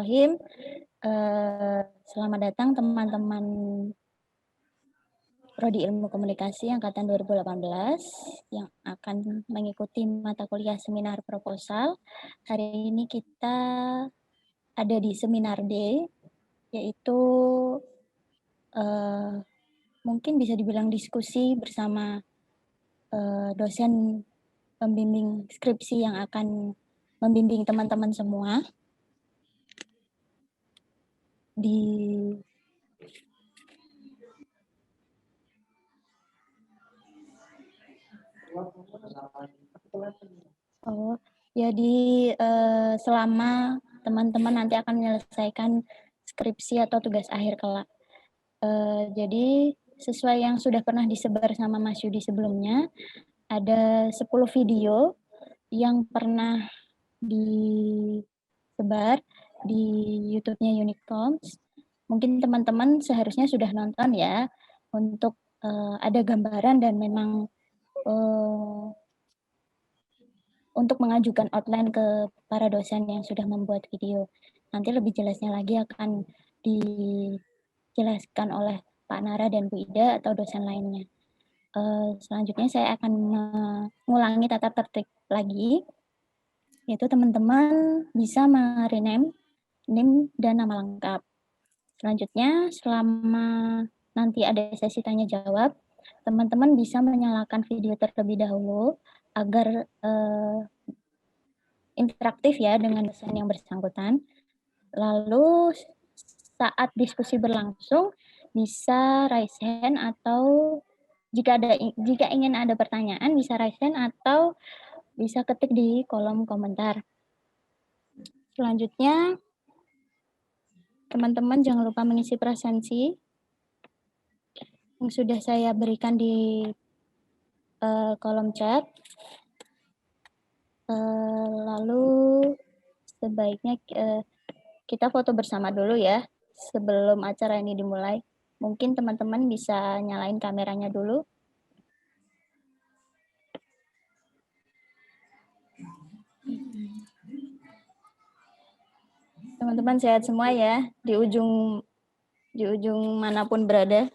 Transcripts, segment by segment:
Bismillahirrahmanirrahim. Selamat datang teman-teman Prodi Ilmu Komunikasi Angkatan 2018 yang akan mengikuti mata kuliah seminar proposal. Hari ini kita ada di seminar D, yaitu mungkin bisa dibilang diskusi bersama dosen pembimbing skripsi yang akan membimbing teman-teman semua di selama teman-teman nanti akan menyelesaikan skripsi atau tugas akhir kelak. Jadi sesuai yang sudah pernah disebar sama Mas Yudi sebelumnya, ada 10 video yang pernah disebar di YouTube-nya Unicoms. Mungkin teman-teman seharusnya sudah nonton ya, untuk ada gambaran dan memang untuk mengajukan outline ke para dosen yang sudah membuat video. Nanti lebih jelasnya lagi akan dijelaskan oleh Pak Nara dan Bu Ida atau dosen lainnya. Selanjutnya saya akan mengulangi tata tertib lagi, yaitu teman-teman bisa merename NIM dan nama lengkap. Selanjutnya, selama nanti ada sesi tanya jawab, teman-teman bisa menyalakan video terlebih dahulu agar interaktif ya dengan dosen yang bersangkutan. Lalu saat diskusi berlangsung bisa raise hand atau jika ingin ada pertanyaan bisa raise hand atau bisa ketik di kolom komentar. Selanjutnya teman-teman jangan lupa mengisi presensi yang sudah saya berikan di kolom chat. Lalu sebaiknya kita foto bersama dulu ya sebelum acara ini dimulai. Mungkin teman-teman bisa nyalain kameranya dulu. Teman-teman sehat semua ya di ujung manapun berada.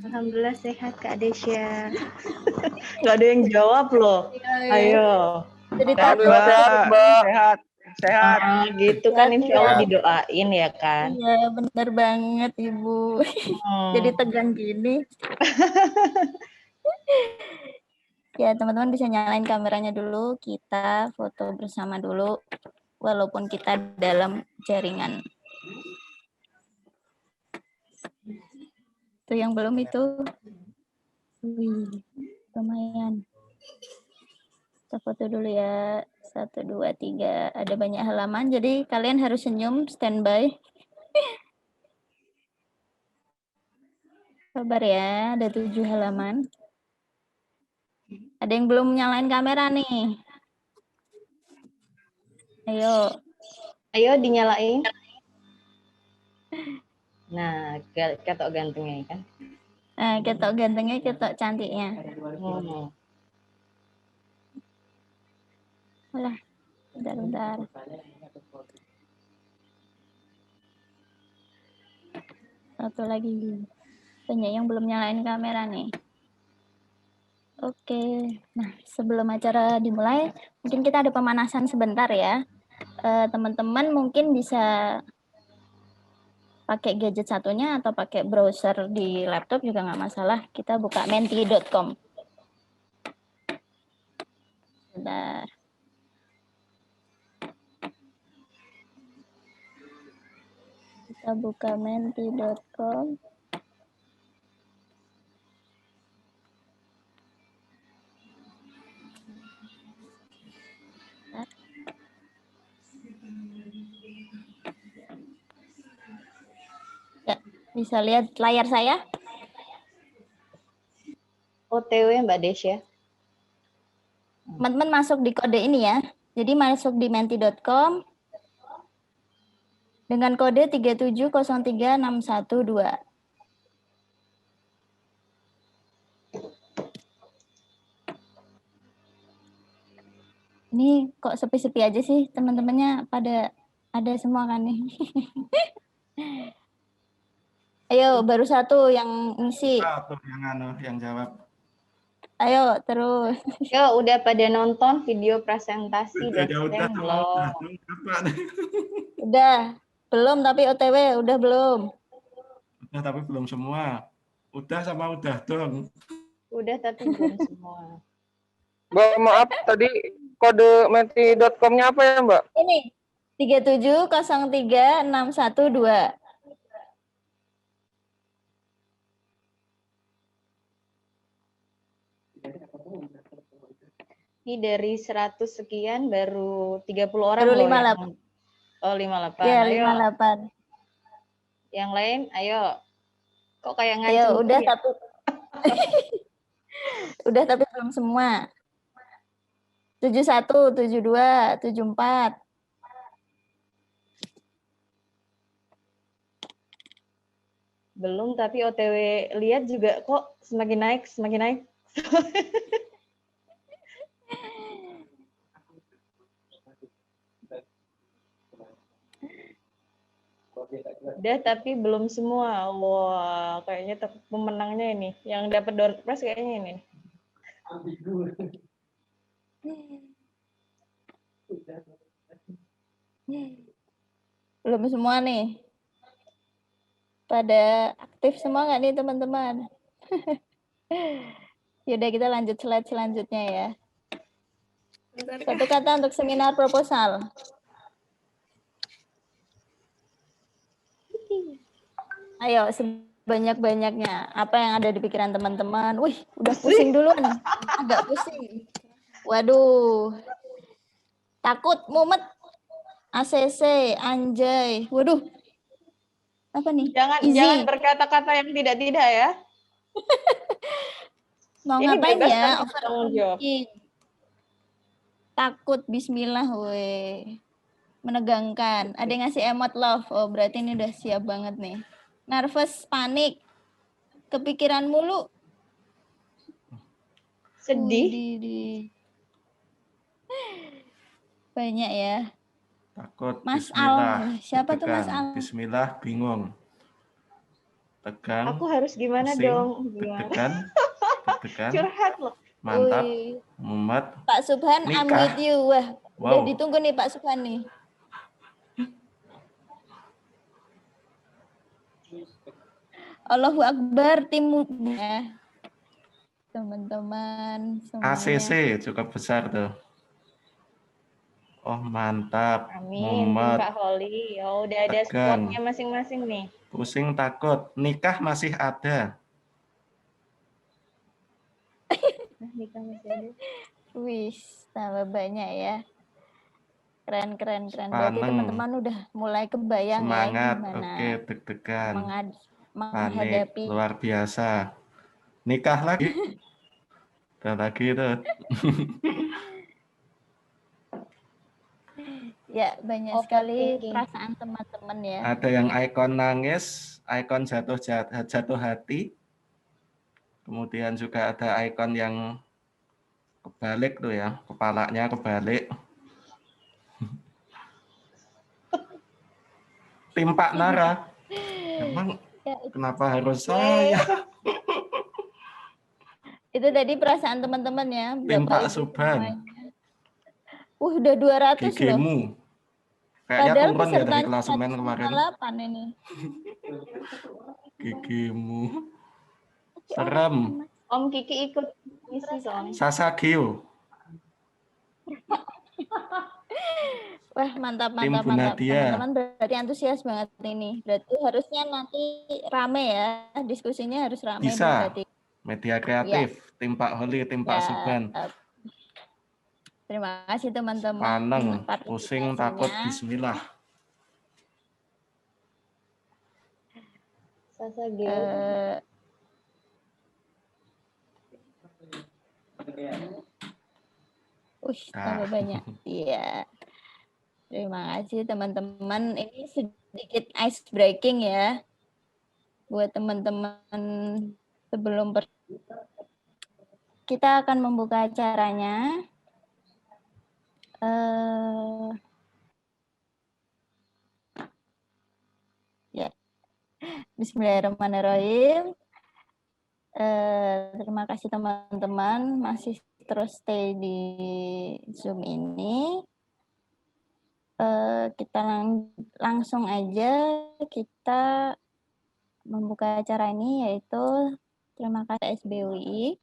Alhamdulillah sehat Kak Desya. Nggak ada yang jawab loh. Ayo. Jadi Sehat, takut Mbak. Sehat. Gitu kan insya Allah didoain ya kan. Iya benar banget Ibu. Jadi tegang gini. Ya teman-teman bisa nyalain kameranya dulu. Kita foto bersama dulu. Walaupun kita dalam jaringan. Itu yang belum itu. Wih, lumayan. Kita foto dulu ya. 1, 2, 3. Ada banyak halaman, jadi kalian harus senyum, standby. Sabar ya, ada 7 halaman. Ada yang belum nyalain kamera nih? Ayo. Ayo dinyalain. Nah, ketok gantengnya kan. Nah, ketok gantengnya, ketok cantiknya. Alah, bentar. Satu lagi. Banyak yang belum nyalain kamera nih. Oke. Nah, sebelum acara dimulai, mungkin kita ada pemanasan sebentar ya. Teman-teman mungkin bisa pakai gadget satunya atau pakai browser di laptop juga nggak masalah. Kita buka menti.com. Bentar. Kita buka menti.com. Ya, bisa lihat layar saya? OTW Mbak Desya. Teman-teman masuk di kode ini ya. Jadi masuk di menti.com dengan kode 3703612. Ini kok sepi-sepi aja sih, teman-temannya pada ada semua kan nih. Ayo, baru satu yang ngisi. Tuh yang jawab. Ayo, terus. Yo, udah pada nonton video presentasi Udah dosen sama belum? udah. Udah. Belum, tapi OTW. Udah belum? Udah, tapi belum semua. Udah sama udah dong. Udah tapi belum semua. Mbak, maaf tadi kode meti.com-nya apa ya, Mbak? Ini 3703612. Ini dari 100 sekian baru 30 orang Baru loh 58. Oh, 58. Ya, Ayo. 58. Yang lain, ayo. Kok kayak Ayo, ngancem udah ya? tapi udah tapi belum semua. 71, 72, 74. Belum, tapi OTW lihat juga kok semakin naik, semakin naik. Udah, tapi belum semua. Wah, kayaknya pemenangnya ini. Yang dapat door prize kayaknya ini. Belum semua nih. Pada aktif semua nggak nih teman-teman? Yaudah, kita lanjut slide selanjutnya ya. Satu kata untuk seminar proposal. Ayo, sebanyak-banyaknya. Apa yang ada di pikiran teman-teman? Wih, udah pusing duluan. Agak pusing. Waduh. Takut, mumet. ACC, anjay. Waduh. Apa nih? Jangan berkata-kata yang tidak-tidak ya. Mau Ini ngapain bebas ya? tanpa tanggung jawab. Takut, bismillah, weh. Menegangkan. Ada yang ngasih emot love. Oh, berarti ini udah siap banget nih. Nervous, panik. Kepikiran mulu. Sedih. Widih. Banyak ya. Takut, Mas bismillah. Al. Siapa tuh Mas Al? Bismillah, bingung. Tegang. Aku harus gimana pusing, dong? Gimana? Deg-degan. Curhat loh. Mantap, Wih. mumet. Pak Subhan, I'm Nikah. with you. Wah, udah Wow. ditunggu nih Pak Subhan nih. Allahu Akbar, tim ya. Teman-teman semuanya. ACC cukup besar tuh. Oh, mantap. Amin, Mumet, Kak Holly. Oh, udah ada tegang. spotnya masing-masing nih. pusing, takut. Nikah masih ada. Nah, nikah masih ada. Wih, tambah banyak ya. Keren. Berarti Sepaneng. teman-teman udah mulai kebayang Semangat, ya gimana oke, deg-degan. panik, Menghadapi. Luar biasa. Nikah lagi. Dan lagi tuh. Ya, banyak sekali perasaan teman-teman ya. Ada yang ikon nangis, ikon jatuh hati. Kemudian juga ada ikon yang kebalik tuh ya, kepalanya kebalik. Tim Pak Nara. Emang ya, kenapa harus saya? Itu tadi perasaan teman-teman ya. Tim Pak Subhan. Udah 200 loh. Gigimu. Kayaknya Padahal turun ya dari pesertanya klasemen kemarin. 8 ini. Gigimu. Serem. Om Kiki ikut isi soalnya. Sasagio. Wah, mantap. Tim Bu Nadia. Teman-teman berarti antusias banget ini. Berarti harusnya nanti rame ya. Diskusinya harus rame. Bisa. Berarti. Media kreatif. Ya. Tim Pak Holly, tim Pak Subhan. Terima kasih teman-teman. Paneng, pusing, takut, bismillah. Sasagio. Tambah banyak. Iya. Terima kasih teman-teman. Ini sedikit ice breaking ya. Buat teman-teman sebelum kita akan membuka acaranya. Ya, Bismillahirrahmanirrahim. Terima kasih teman-teman masih terus stay di Zoom ini. Kita langsung aja kita membuka acara ini, yaitu terima kasih SBUI.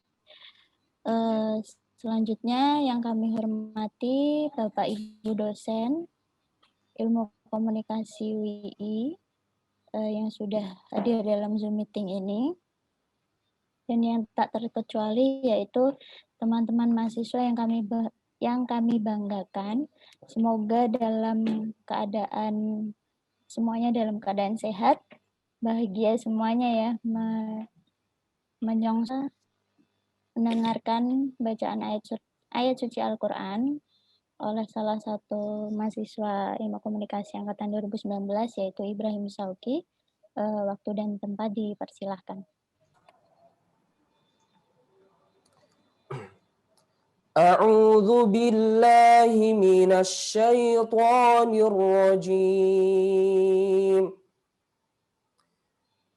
Selanjutnya yang kami hormati Bapak Ibu dosen Ilmu Komunikasi UI yang sudah hadir dalam Zoom meeting ini. Dan yang tak terkecuali yaitu teman-teman mahasiswa yang kami banggakan. Semoga semuanya dalam keadaan sehat, bahagia semuanya ya, menyongsong mendengarkan bacaan ayat suci Al-Quran oleh salah satu mahasiswa Ilmu Komunikasi Angkatan 2019 yaitu Ibrahim Sauki. Waktu dan tempat dipersilahkan. A'udzu billahi minasy syaithanir rajim.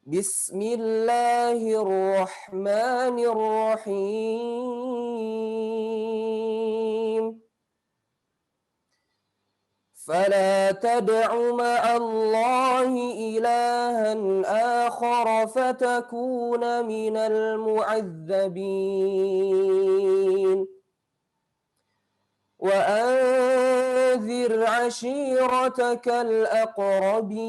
Bismillahirrahmanirrahim. فلا تدع مع الله إلها آخر فتكون من المعذبين وأنذر عشيرتك الأقربين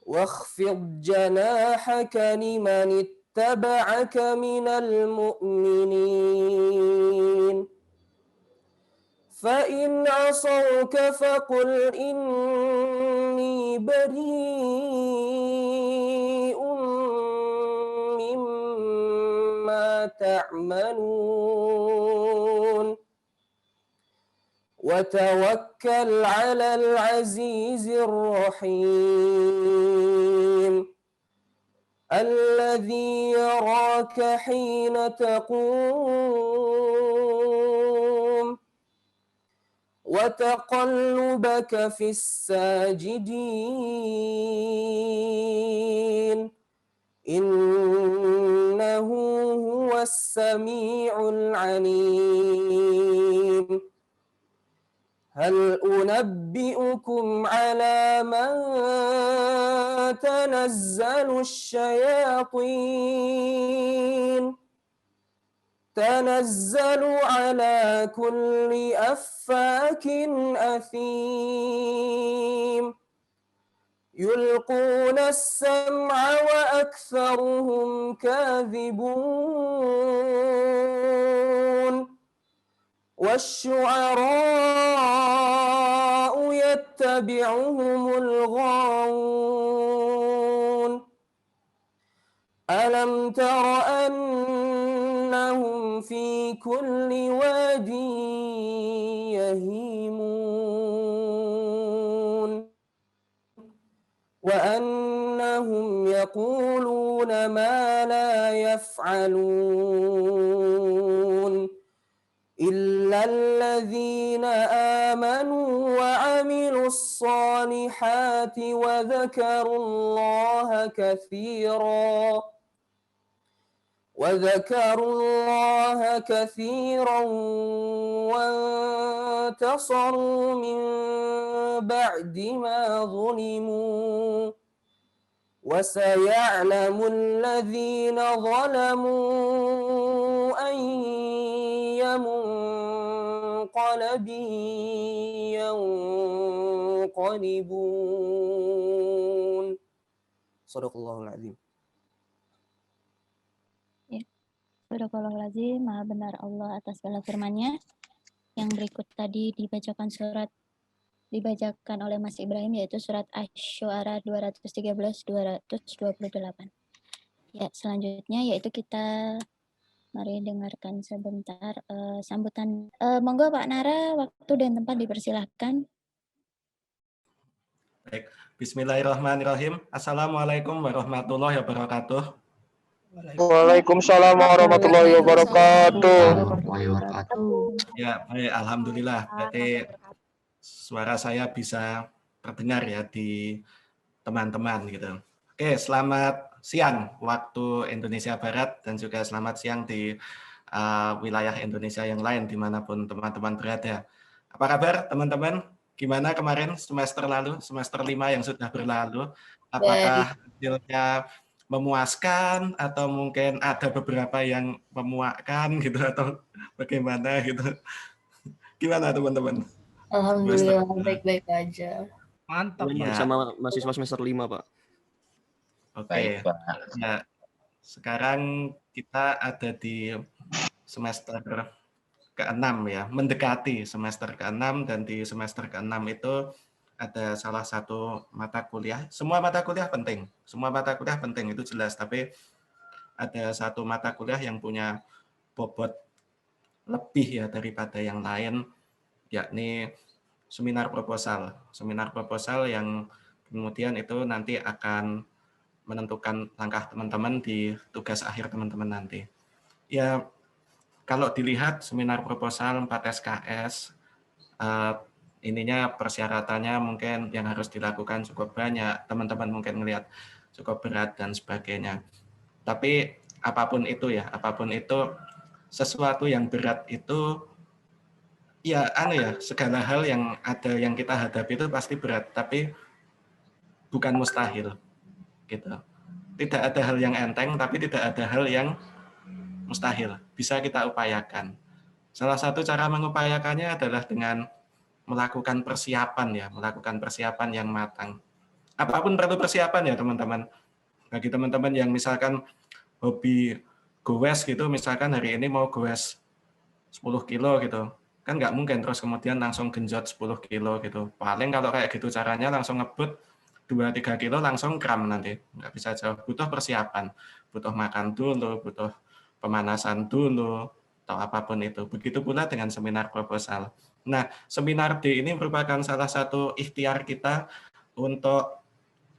واخفض جناحك لمن اتبعك من المؤمنين فإن عصوك فقل إني بريء مما تعملون وتوكل على العزيز الرحيم الذي يراك حين تقوم وتقلبك في الساجدين إنه هو السميع العليم هل أنبئكم على من تنزل الشياطين تنزل على كل أفاك أثيم يلقون السمع وأكثرهم كاذبون والشعراء يتبعهم الغاوون ألم تر أنهم في كل واد يهيمون وأنهم يقولون ما لا يفعلون إلا الذين آمنوا وعملوا الصالحات وذكروا الله كثيرا وانتصروا من بعد ما ظلموا وسيعلم الذين ظلموا أي منقلب ينقلبون صدق الله العظيم. Sadaqallahul-Azim, Maha benar Allah atas segala firman-Nya. Yang berikut tadi dibacakan oleh Mas Ibrahim, yaitu surat Asy-Syu'ara 213-228. Ya, selanjutnya yaitu kita mari dengarkan sebentar sambutan. Monggo Pak Nara, waktu dan tempat dipersilahkan. Baik, Bismillahirrahmanirrahim. Assalamualaikum warahmatullahi wabarakatuh. Waalaikumsalam warahmatullahi wabarakatuh. warahmatullahi wabarakatuh. Ya, baik, alhamdulillah. Berarti suara saya bisa terdengar ya di teman-teman gitu. Oke, selamat siang waktu Indonesia Barat dan juga selamat siang di wilayah Indonesia yang lain dimanapun teman-teman berada. Apa kabar teman-teman? Gimana kemarin semester lalu, semester 5 yang sudah berlalu? Apakah hasilnya memuaskan atau mungkin ada beberapa yang memuakkan gitu atau bagaimana gitu? Gimana teman-teman? Alhamdulillah baik-baik aja. Mantap, Ya. Bersama mahasiswa semester 5, Pak. Oke. Nah, sekarang kita ada di semester ke-6 ya, mendekati semester ke-6 dan di semester ke-6 itu ada salah satu mata kuliah. Semua mata kuliah penting. Semua mata kuliah penting itu jelas, tapi ada satu mata kuliah yang punya bobot lebih ya daripada yang lain, yakni seminar proposal. Seminar proposal yang kemudian itu nanti akan menentukan langkah teman-teman di tugas akhir teman-teman nanti. Ya, kalau dilihat seminar proposal 4 SKS, ininya persyaratannya mungkin yang harus dilakukan cukup banyak, teman-teman mungkin melihat cukup berat dan sebagainya. Tapi apapun itu ya, apapun itu sesuatu yang berat itu ya segala hal yang ada yang kita hadapi itu pasti berat, tapi bukan mustahil gitu. Tidak ada hal yang enteng, tapi tidak ada hal yang mustahil. Bisa kita upayakan. Salah satu cara mengupayakannya adalah dengan melakukan persiapan ya, melakukan persiapan yang matang. Apapun perlu persiapan ya teman-teman. Bagi teman-teman yang misalkan hobi goes gitu, misalkan hari ini mau goes 10 kilo gitu, kan nggak mungkin terus kemudian langsung genjot 10 kilo gitu. Paling kalau kayak gitu caranya langsung ngebut 2-3 kilo langsung kram nanti. Nggak bisa jauh, butuh persiapan. Butuh makan dulu, butuh pemanasan dulu, atau apapun itu. Begitu pula dengan seminar proposal. Nah, seminar D ini merupakan salah satu ikhtiar kita untuk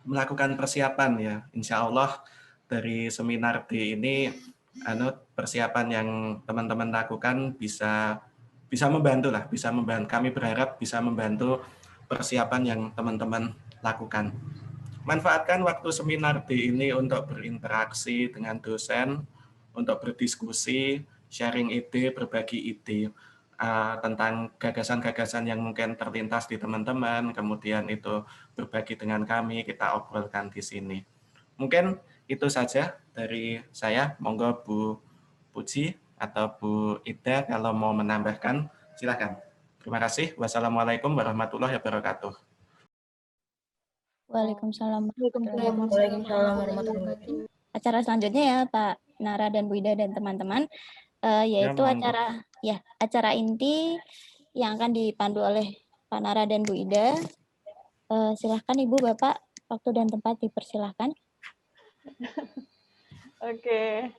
melakukan persiapan ya. Insya Allah dari seminar D ini persiapan yang teman-teman lakukan bisa membantu lah, bisa membantu. Kami berharap bisa membantu persiapan yang teman-teman lakukan. Manfaatkan waktu seminar D ini untuk berinteraksi dengan dosen, untuk berdiskusi, sharing ide, berbagi ide tentang gagasan-gagasan yang mungkin terlintas di teman-teman, kemudian itu berbagi dengan kami, kita obrolkan di sini. Mungkin itu saja dari saya. Monggo Bu Puji atau Bu Ida kalau mau menambahkan, silakan. Terima kasih. Wassalamualaikum warahmatullahi wabarakatuh. Waalaikumsalam. Waalaikumsalam warahmatullahi wabarakatuh. Acara selanjutnya ya Pak Nara dan Bu Ida dan teman-teman, yaitu acara inti yang akan dipandu oleh Pak Nara dan Bu Ida. Silahkan Ibu Bapak, waktu dan tempat dipersilahkan. Oke.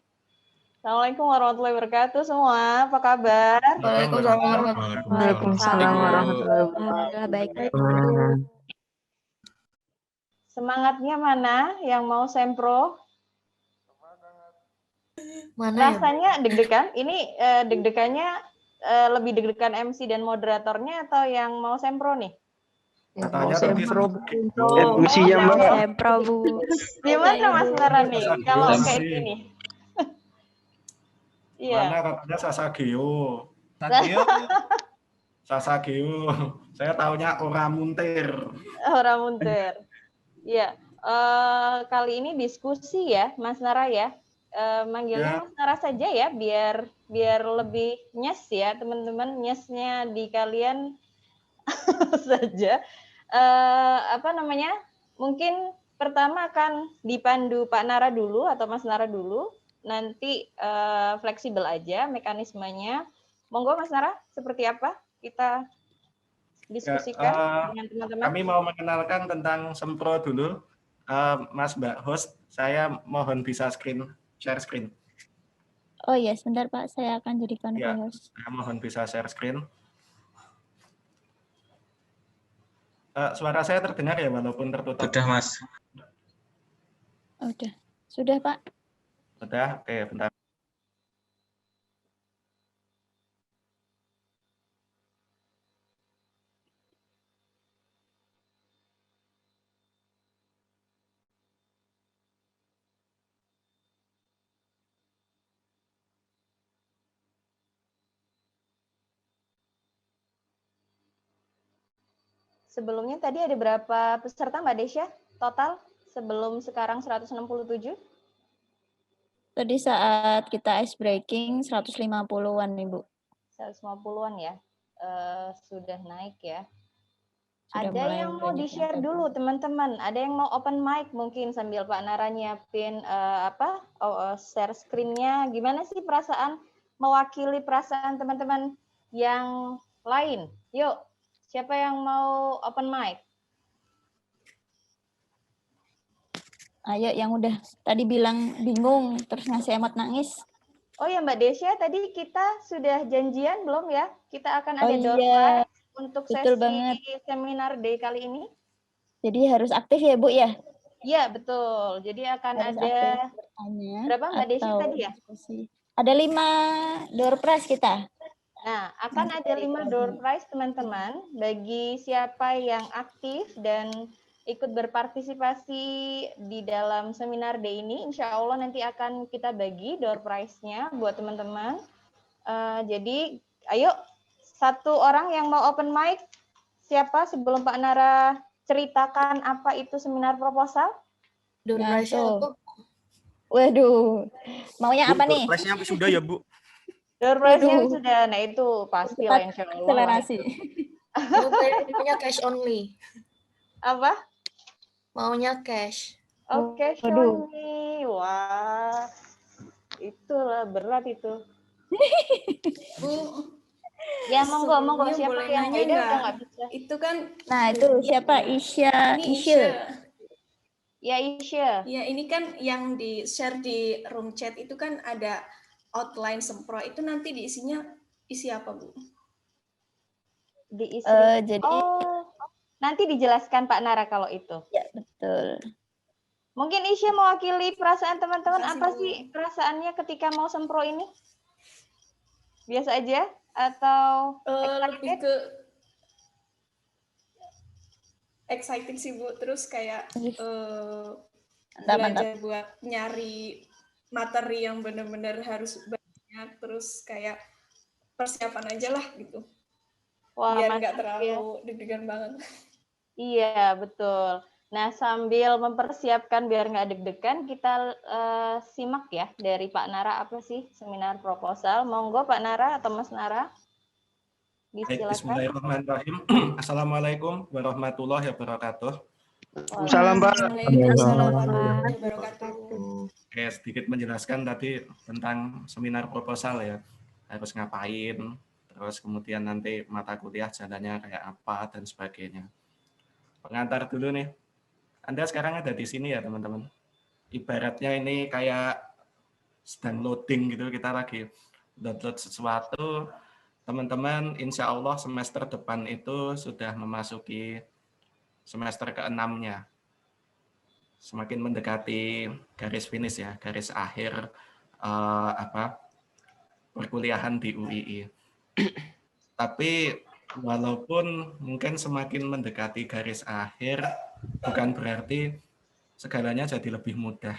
Assalamualaikum warahmatullahi wabarakatuh semua. Apa kabar? Waalaikumsalam warahmatullahi wabarakatuh. Waalaikumsalam warahmatullahi wabarakatuh. Baik. Semangatnya mana yang mau sempro? Mana ya? Rasanya deg-degan. Ini deg-degannya lebih deg-degan MC dan moderatornya atau yang mau sempro nih? Katanya tadi Misinya Mbak. Sempro Bu. Gimana Mas Nara nih kalau kayak gini? Iya. Mana katanya Sasageo. Sasageo. Saya taunya orang muntir. Orang muntir. Iya. Kali ini diskusi ya Mas Nara ya. Manggilnya Mas Nara saja ya biar lebih nyes ya teman-teman, nyesnya di kalian saja. Mungkin pertama akan dipandu Pak Nara dulu atau Mas Nara dulu, nanti fleksibel aja mekanismenya. Monggo Mas Nara, seperti apa kita diskusikan dengan teman-teman? Kami mau mengenalkan tentang sempro dulu. Mas Mbak host, saya mohon bisa share screen. Oh iya, sebentar Pak, saya akan jadikan host. Saya mohon bisa share screen. Suara saya terdengar ya walaupun tertutup. Sudah Mas. Sudah Pak. Udah? Oke, bentar. Sebelumnya tadi ada berapa peserta Mbak Desya total sebelum sekarang 167? Tadi saat kita ice breaking 150-an nih, Bu. 150-an ya. Sudah naik ya. Sudah Ada mulai yang mau banyak di-share yang dulu teman-teman. Ada yang mau open mic mungkin sambil Pak Nara nyiapin share screen-nya. Gimana sih perasaan mewakili perasaan teman-teman yang lain? Yuk, siapa yang mau open mic? Ayo yang udah tadi bilang bingung terus ngasih emot nangis. Oh ya Mbak Desya, tadi kita sudah janjian belum ya? Kita akan ada door iya, prize untuk betul sesi banget. seminar day kali ini. Jadi harus aktif ya, Bu ya? Iya, betul. Jadi akan Harus ada aktif bertanya berapa Mbak Desya atau tadi ya? diskusi. Ada 5 door prize kita. Nah, akan Nanti ada dari 5 kelompok. door prize teman-teman bagi siapa yang aktif dan ikut berpartisipasi di dalam seminar day ini. Insya Allah nanti akan kita bagi door prize-nya buat teman-teman. Jadi, ayo satu orang yang mau open mic, siapa sebelum Pak Nara ceritakan apa itu seminar proposal? Door Nah, prize-nya tuh. apa? Waduh, maunya Bu, apa nih? price-nya sampai sudah ya, Bu? Door prize-nya Waduh. sudah, nah itu pasti lah insya Allah. Akselerasi. Maunya cash only. Apa? Maunya cash. Oke, Waduh. Shoni. Wah, itulah berat itu. Bu, Ya, monggo sebelumnya siapa boleh yang nanya beda nggak? udah nggak bisa. Itu kan, Nah, itu siapa? Isya. ini Isya. Ya, Isya. Ya, ini kan yang di-share di room chat itu kan ada outline sempro. Itu nanti diisinya isi apa, Bu? Diisi. Jadi nanti dijelaskan Pak Nara kalau itu. ya, betul. Mungkin Isya mewakili perasaan teman-teman. Makasih, Apa Bu. sih perasaannya ketika mau sempro ini? Biasa aja atau Lebih ke exciting sih, Bu. Terus kayak belajar buat nyari materi yang benar-benar harus banyak. Terus kayak persiapan aja lah gitu. Wah, biar nggak terlalu deg-degan banget. Iya, betul. Nah, sambil mempersiapkan biar nggak deg-degan, kita simak ya dari Pak Nara apa sih seminar proposal. Monggo Pak Nara atau Mas Nara. Baik, bismillahirrahmanirrahim. Assalamualaikum warahmatullahi wabarakatuh. Salam, Pak. Waalaikumsalam warahmatullahi wabarakatuh. Oke, sedikit menjelaskan tadi tentang seminar proposal ya. Harus ngapain, terus kemudian nanti mata kuliah jalannya kayak apa, dan sebagainya. Pengantar dulu nih. Anda sekarang ada di sini ya, teman-teman. Ibaratnya ini kayak sedang loading gitu, kita lagi download sesuatu. Teman-teman, insya Allah semester depan itu sudah memasuki semester ke-6-nya. Semakin mendekati garis finish ya, garis akhir perkuliahan di UII. Tapi walaupun mungkin semakin mendekati garis akhir, bukan berarti segalanya jadi lebih mudah.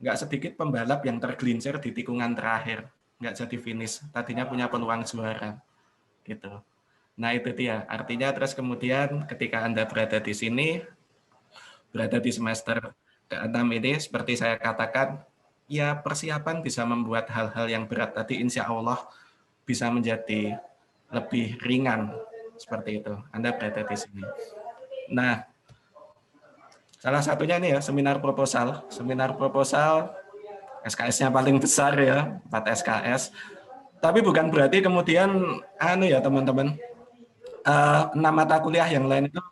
Nggak sedikit pembalap yang tergelincir di tikungan terakhir, nggak jadi finish. Tadinya punya peluang juara, gitu. Nah itu dia. Artinya terus kemudian ketika Anda berada di sini, berada di semester ke-6 ini, seperti saya katakan, ya persiapan bisa membuat hal-hal yang berat tadi insya Allah bisa menjadi lebih ringan, seperti itu. Anda berada di sini. Nah, salah satunya ini ya, seminar proposal. Seminar proposal, SKS-nya paling besar ya, 4 SKS. Tapi bukan berarti kemudian, ya teman-teman, 6 mata kuliah yang lain itu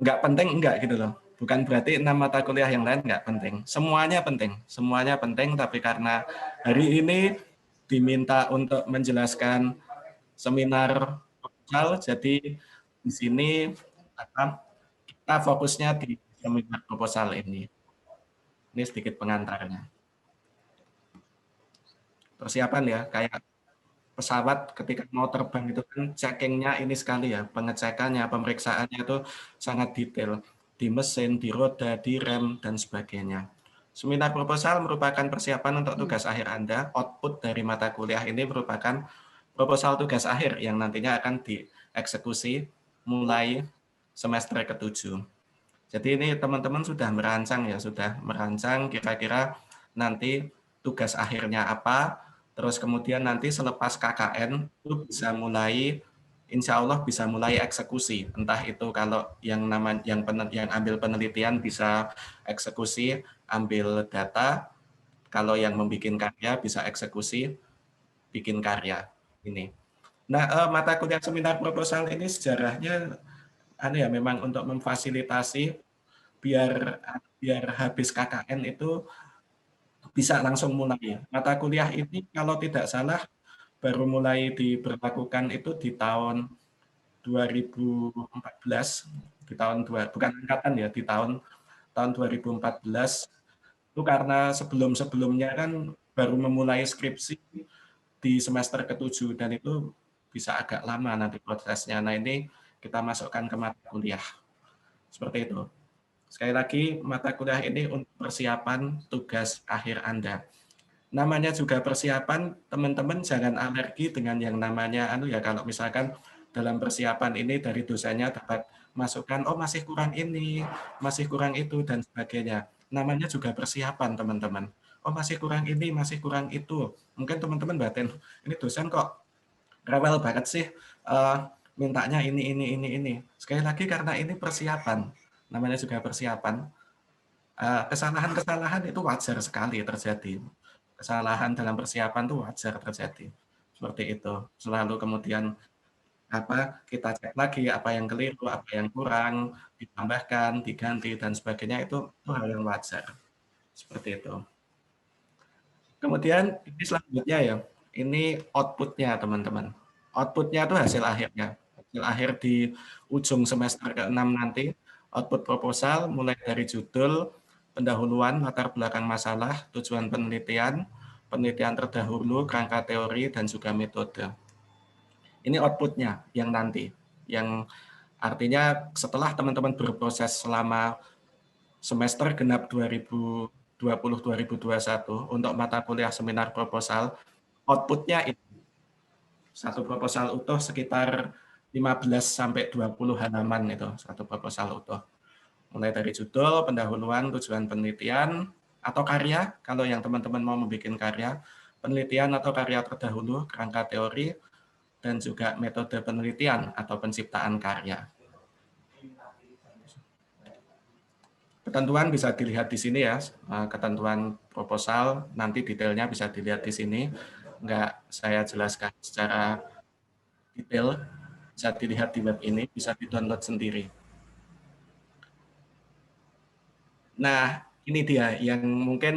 nggak penting, enggak gitu loh. Bukan berarti 6 mata kuliah yang lain nggak penting. Semuanya penting, tapi karena hari ini diminta untuk menjelaskan seminar proposal, jadi di sini kita fokusnya di seminar proposal ini. Ini sedikit pengantarnya. persiapan ya, kayak pesawat ketika mau terbang itu kan checkingnya ini sekali ya, pengecekannya, pemeriksaannya itu sangat detail di mesin, di roda, di rem, dan sebagainya. Seminar proposal merupakan persiapan untuk tugas akhir Anda. Output dari mata kuliah ini merupakan proposal tugas akhir yang nantinya akan dieksekusi mulai semester ke-7. Jadi ini teman-teman sudah merancang ya, sudah merancang kira-kira nanti tugas akhirnya apa, terus kemudian nanti selepas KKN itu bisa mulai, insya Allah bisa mulai eksekusi. Entah itu kalau yang ambil penelitian bisa eksekusi, ambil data, kalau yang membuat karya bisa eksekusi, bikin karya ini. Nah, mata kuliah seminar proposal ini sejarahnya memang untuk memfasilitasi biar habis KKN itu bisa langsung mulai. Mata kuliah ini kalau tidak salah baru mulai diberlakukan itu di tahun 2014, bukan angkatan ya, di tahun 2014 itu karena sebelumnya kan baru memulai skripsi di semester ke-7 dan itu bisa agak lama nanti prosesnya. Nah, ini kita masukkan ke mata kuliah. Seperti itu. Sekali lagi, mata kuliah ini untuk persiapan tugas akhir Anda. Namanya juga persiapan, teman-teman jangan alergi dengan yang namanya kalau misalkan dalam persiapan ini dari dosennya dapat masukan, oh masih kurang ini, masih kurang itu, dan sebagainya. Namanya juga persiapan, teman-teman. Oh masih kurang ini, masih kurang itu. Mungkin teman-teman batin, ini dosen kok rewel banget sih, mintanya ini. Sekali lagi karena ini persiapan, namanya juga persiapan. Kesalahan-kesalahan itu wajar sekali terjadi. Kesalahan dalam persiapan itu wajar terjadi. Seperti itu. Selalu kemudian kita cek lagi apa yang keliru, apa yang kurang, ditambahkan, diganti, dan sebagainya, itu hal yang wajar. Seperti itu. Kemudian ini selanjutnya ya, ini outputnya teman-teman. Outputnya itu hasil akhirnya. Hasil akhir di ujung semester ke-6 nanti, output proposal mulai dari judul, pendahuluan, latar belakang masalah, tujuan penelitian, penelitian terdahulu, kerangka teori, dan juga metode. Ini outputnya yang nanti, yang artinya setelah teman-teman berproses selama semester genap 2020-2021 untuk mata kuliah seminar proposal, outputnya itu satu proposal utuh sekitar 15-20 halaman itu, satu proposal utuh. Mulai dari judul, pendahuluan, tujuan penelitian, atau karya, kalau yang teman-teman mau membuat karya, penelitian atau karya terdahulu, kerangka teori, dan juga metode penelitian atau penciptaan karya. Ketentuan bisa dilihat di sini ya, ketentuan proposal, nanti detailnya bisa dilihat di sini. Enggak saya jelaskan secara detail, bisa dilihat di web ini, bisa di-download sendiri. Nah, ini dia yang mungkin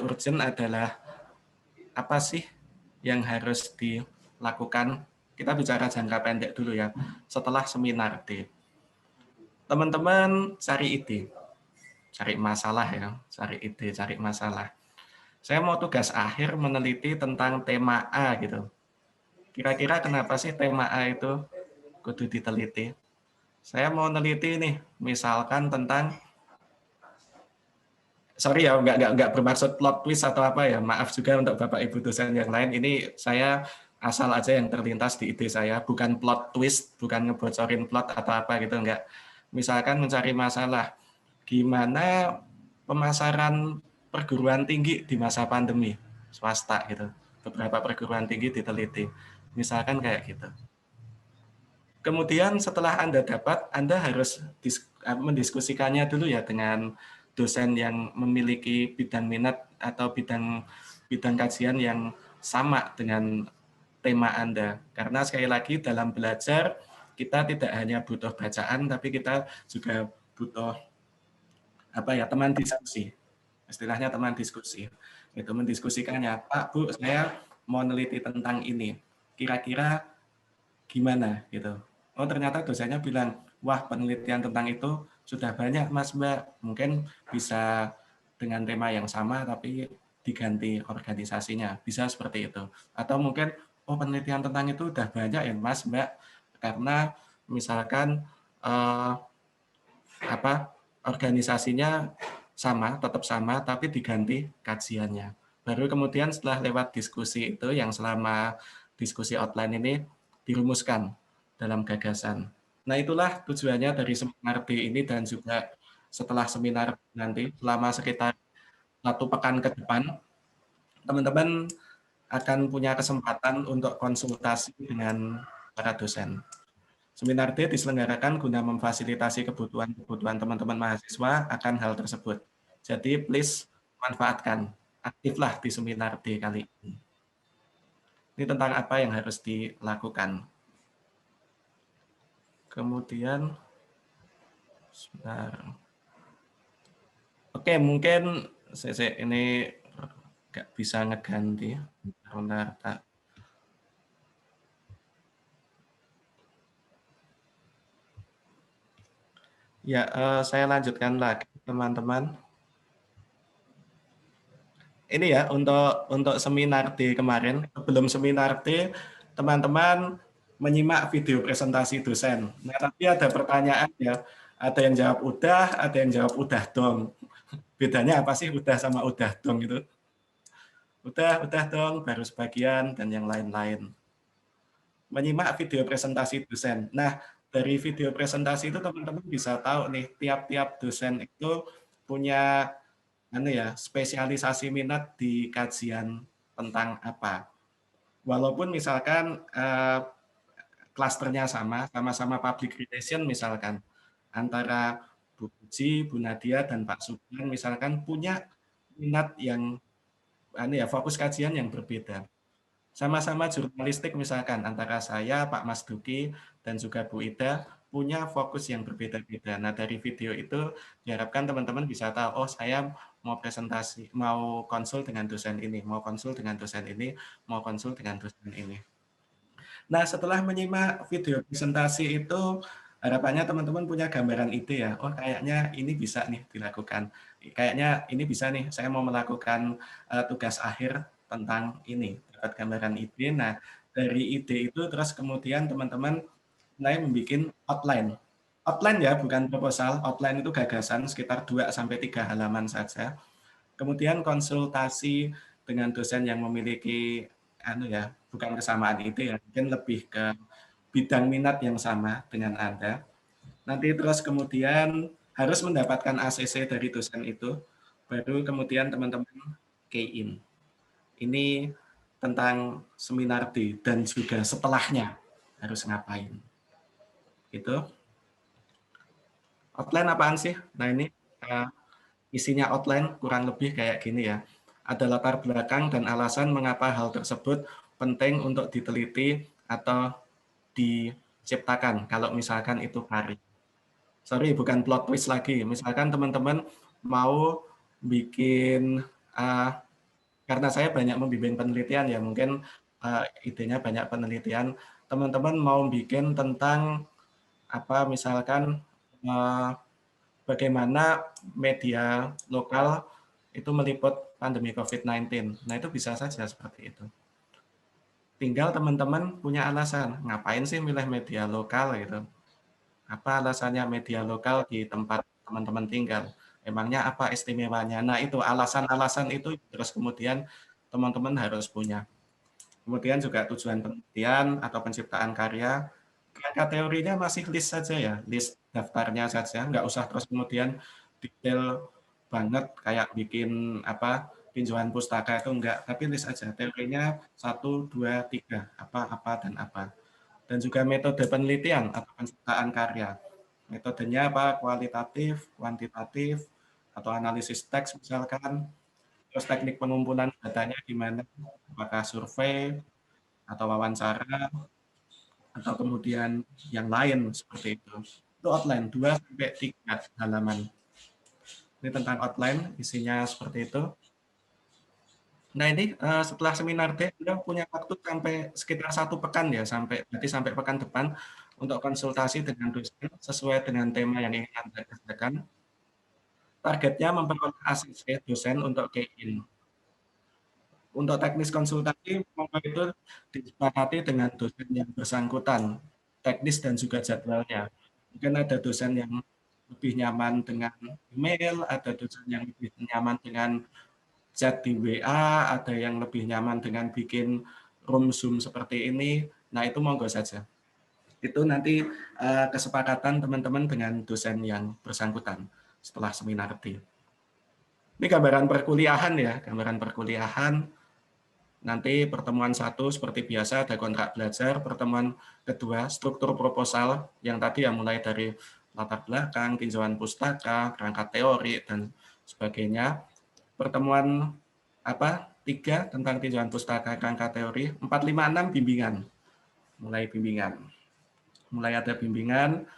urgent adalah apa sih yang harus dilakukan. Kita bicara jangka pendek dulu ya, setelah seminar D. Teman-teman cari ide, cari masalah ya, cari ide, cari masalah. Saya mau tugas akhir meneliti tentang tema A gitu. Kira-kira kenapa sih tema A itu kudu diteliti? Saya mau neliti nih, misalkan tentang, sorry ya, nggak bermaksud plot twist atau apa ya, maaf juga untuk Bapak Ibu dosen yang lain, ini saya asal aja yang terlintas di ide saya, bukan plot twist, bukan ngebocorin plot atau apa gitu, enggak. Misalkan mencari masalah, gimana pemasaran perguruan tinggi di masa pandemi, swasta gitu. Beberapa perguruan tinggi diteliti, misalkan kayak gitu. Kemudian setelah Anda dapat, Anda harus mendiskusikannya dulu ya dengan dosen yang memiliki bidang minat atau bidang kajian yang sama dengan tema Anda. Karena sekali lagi dalam belajar kita tidak hanya butuh bacaan, tapi kita juga butuh teman diskusi. Istilahnya teman diskusi. Itu mendiskusikannya, Pak, Bu, saya mau neliti tentang ini. Kira-kira gimana gitu. Oh, ternyata dosennya bilang, wah penelitian tentang itu sudah banyak Mas Mbak. Mungkin bisa dengan tema yang sama tapi diganti organisasinya, bisa seperti itu. Atau mungkin, oh penelitian tentang itu udah banyak ya Mas, Mbak, karena misalkan organisasinya sama, tetap sama, tapi diganti kajiannya. Baru kemudian setelah lewat diskusi itu, yang selama diskusi outline ini dirumuskan dalam gagasan. Nah itulah tujuannya dari seminar D ini, dan juga setelah seminar nanti, selama sekitar 1 pekan ke depan, teman-teman akan punya kesempatan untuk konsultasi dengan para dosen. Seminar D diselenggarakan guna memfasilitasi kebutuhan teman-teman mahasiswa akan hal tersebut. Jadi please manfaatkan, aktiflah di seminar D kali ini. Ini tentang apa yang harus dilakukan. Kemudian, sebentar. Oke, mungkin ini nggak bisa ngeganti. Bentar, tak. Ya, saya lanjutkan lagi, teman-teman. Ini ya untuk seminar D kemarin. Sebelum seminar D, teman-teman menyimak video presentasi dosen. Nah, tapi ada pertanyaan ya. Ada yang jawab udah, ada yang jawab udah dong. Bedanya apa sih udah sama udah dong itu? Udah dong, baru sebagian, dan yang lain-lain. Menyimak video presentasi dosen. Nah, dari video presentasi itu teman-teman bisa tahu nih, tiap-tiap dosen itu punya spesialisasi minat di kajian tentang apa. Walaupun misalkan klasternya sama-sama public relation misalkan, antara Bu Puji, Bu Nadia, dan Pak Sugeng misalkan punya minat yang fokus kajian yang berbeda. Sama-sama jurnalistik misalkan, antara saya, Pak Mas Duki, dan juga Bu Ida punya fokus yang berbeda-beda. Nah, dari video itu diharapkan teman-teman bisa tahu, oh saya mau presentasi, mau konsul dengan dosen ini, mau konsul dengan dosen ini, mau konsul dengan dosen ini. Nah, setelah menyimak video presentasi itu, harapannya teman-teman punya gambaran ide ya, oh kayaknya ini bisa nih dilakukan. Kayaknya ini bisa nih, saya mau melakukan tugas akhir tentang ini, dapat gambaran ide. Nah, dari ide itu terus kemudian teman-teman mulai membuat outline. Outline ya, bukan proposal. Outline itu gagasan sekitar 2-3 halaman saja. Kemudian konsultasi dengan dosen yang memiliki bukan kesamaan ide ya, mungkin lebih ke bidang minat yang sama dengan Anda. Nanti terus kemudian harus mendapatkan ACC dari dosen itu, baru kemudian teman-teman key in. Ini tentang seminar D dan juga setelahnya harus ngapain. Gitu. Outline apaan sih? Nah ini isinya outline kurang lebih kayak gini ya. Ada latar belakang dan alasan mengapa hal tersebut penting untuk diteliti atau diciptakan kalau misalkan itu karya. Sorry, bukan plot twist lagi. Misalkan teman-teman mau bikin, karena saya banyak membimbing penelitian ya, mungkin idenya banyak penelitian, teman-teman mau bikin tentang misalkan bagaimana media lokal itu meliput pandemi COVID-19. Nah itu bisa saja seperti itu. Tinggal teman-teman punya alasan, ngapain sih milih media lokal gitu. Apa alasannya media lokal di tempat teman-teman tinggal? Emangnya apa istimewanya? Nah itu alasan-alasan itu terus kemudian teman-teman harus punya. Kemudian juga tujuan penelitian atau penciptaan karya, kerangka teorinya masih list saja ya, list daftarnya saja, nggak usah terus kemudian detail banget kayak bikin tinjauan pustaka itu enggak, tapi list aja teorinya 1, 2, 3 apa dan apa. Dan juga metode penelitian atau penciptaan karya. Metodenya kualitatif, kuantitatif, atau analisis teks misalkan. Terus teknik pengumpulan datanya gimana? Apakah survei atau wawancara atau kemudian yang lain seperti itu. Itu outline 2-3 halaman. Ini tentang outline, isinya seperti itu. Nah ini setelah seminar D, Anda punya waktu sampai sekitar 1 pekan ya, berarti sampai pekan depan untuk konsultasi dengan dosen sesuai dengan tema yang ingin Anda kerjakan. Targetnya memperoleh ACC dosen untuk key in. Untuk teknis konsultasi, monggo itu disepakati dengan dosen yang bersangkutan, teknis dan juga jadwalnya. Mungkin ada dosen yang lebih nyaman dengan email, ada dosen yang lebih nyaman dengan chat di WA, ada yang lebih nyaman dengan bikin room Zoom seperti ini. Nah, itu monggo saja. Itu nanti kesepakatan teman-teman dengan dosen yang bersangkutan setelah seminar D. Ini gambaran perkuliahan ya, gambaran perkuliahan. Nanti pertemuan 1 seperti biasa ada kontrak belajar, pertemuan kedua struktur proposal yang tadi ya mulai dari latar belakang, tinjauan pustaka, kerangka teori dan sebagainya. Pertemuan 3 tentang tinjauan pustaka, kerangka teori, 4, 5, 6 bimbingan. Mulai ada bimbingan,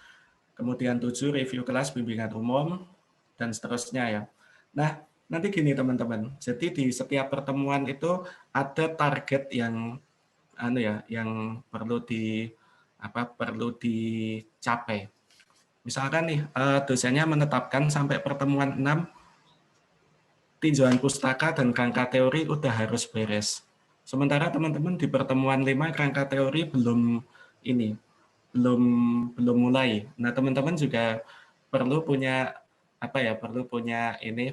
kemudian 7 review kelas bimbingan umum dan seterusnya ya. Nah, nanti gini teman-teman, jadi di setiap pertemuan itu ada target yang yang perlu dicapai. Misalkan nih dosennya menetapkan sampai pertemuan 6 tinjauan pustaka dan kerangka teori udah harus beres. Sementara teman-teman di pertemuan 5 kerangka teori belum mulai. Nah, teman-teman juga perlu punya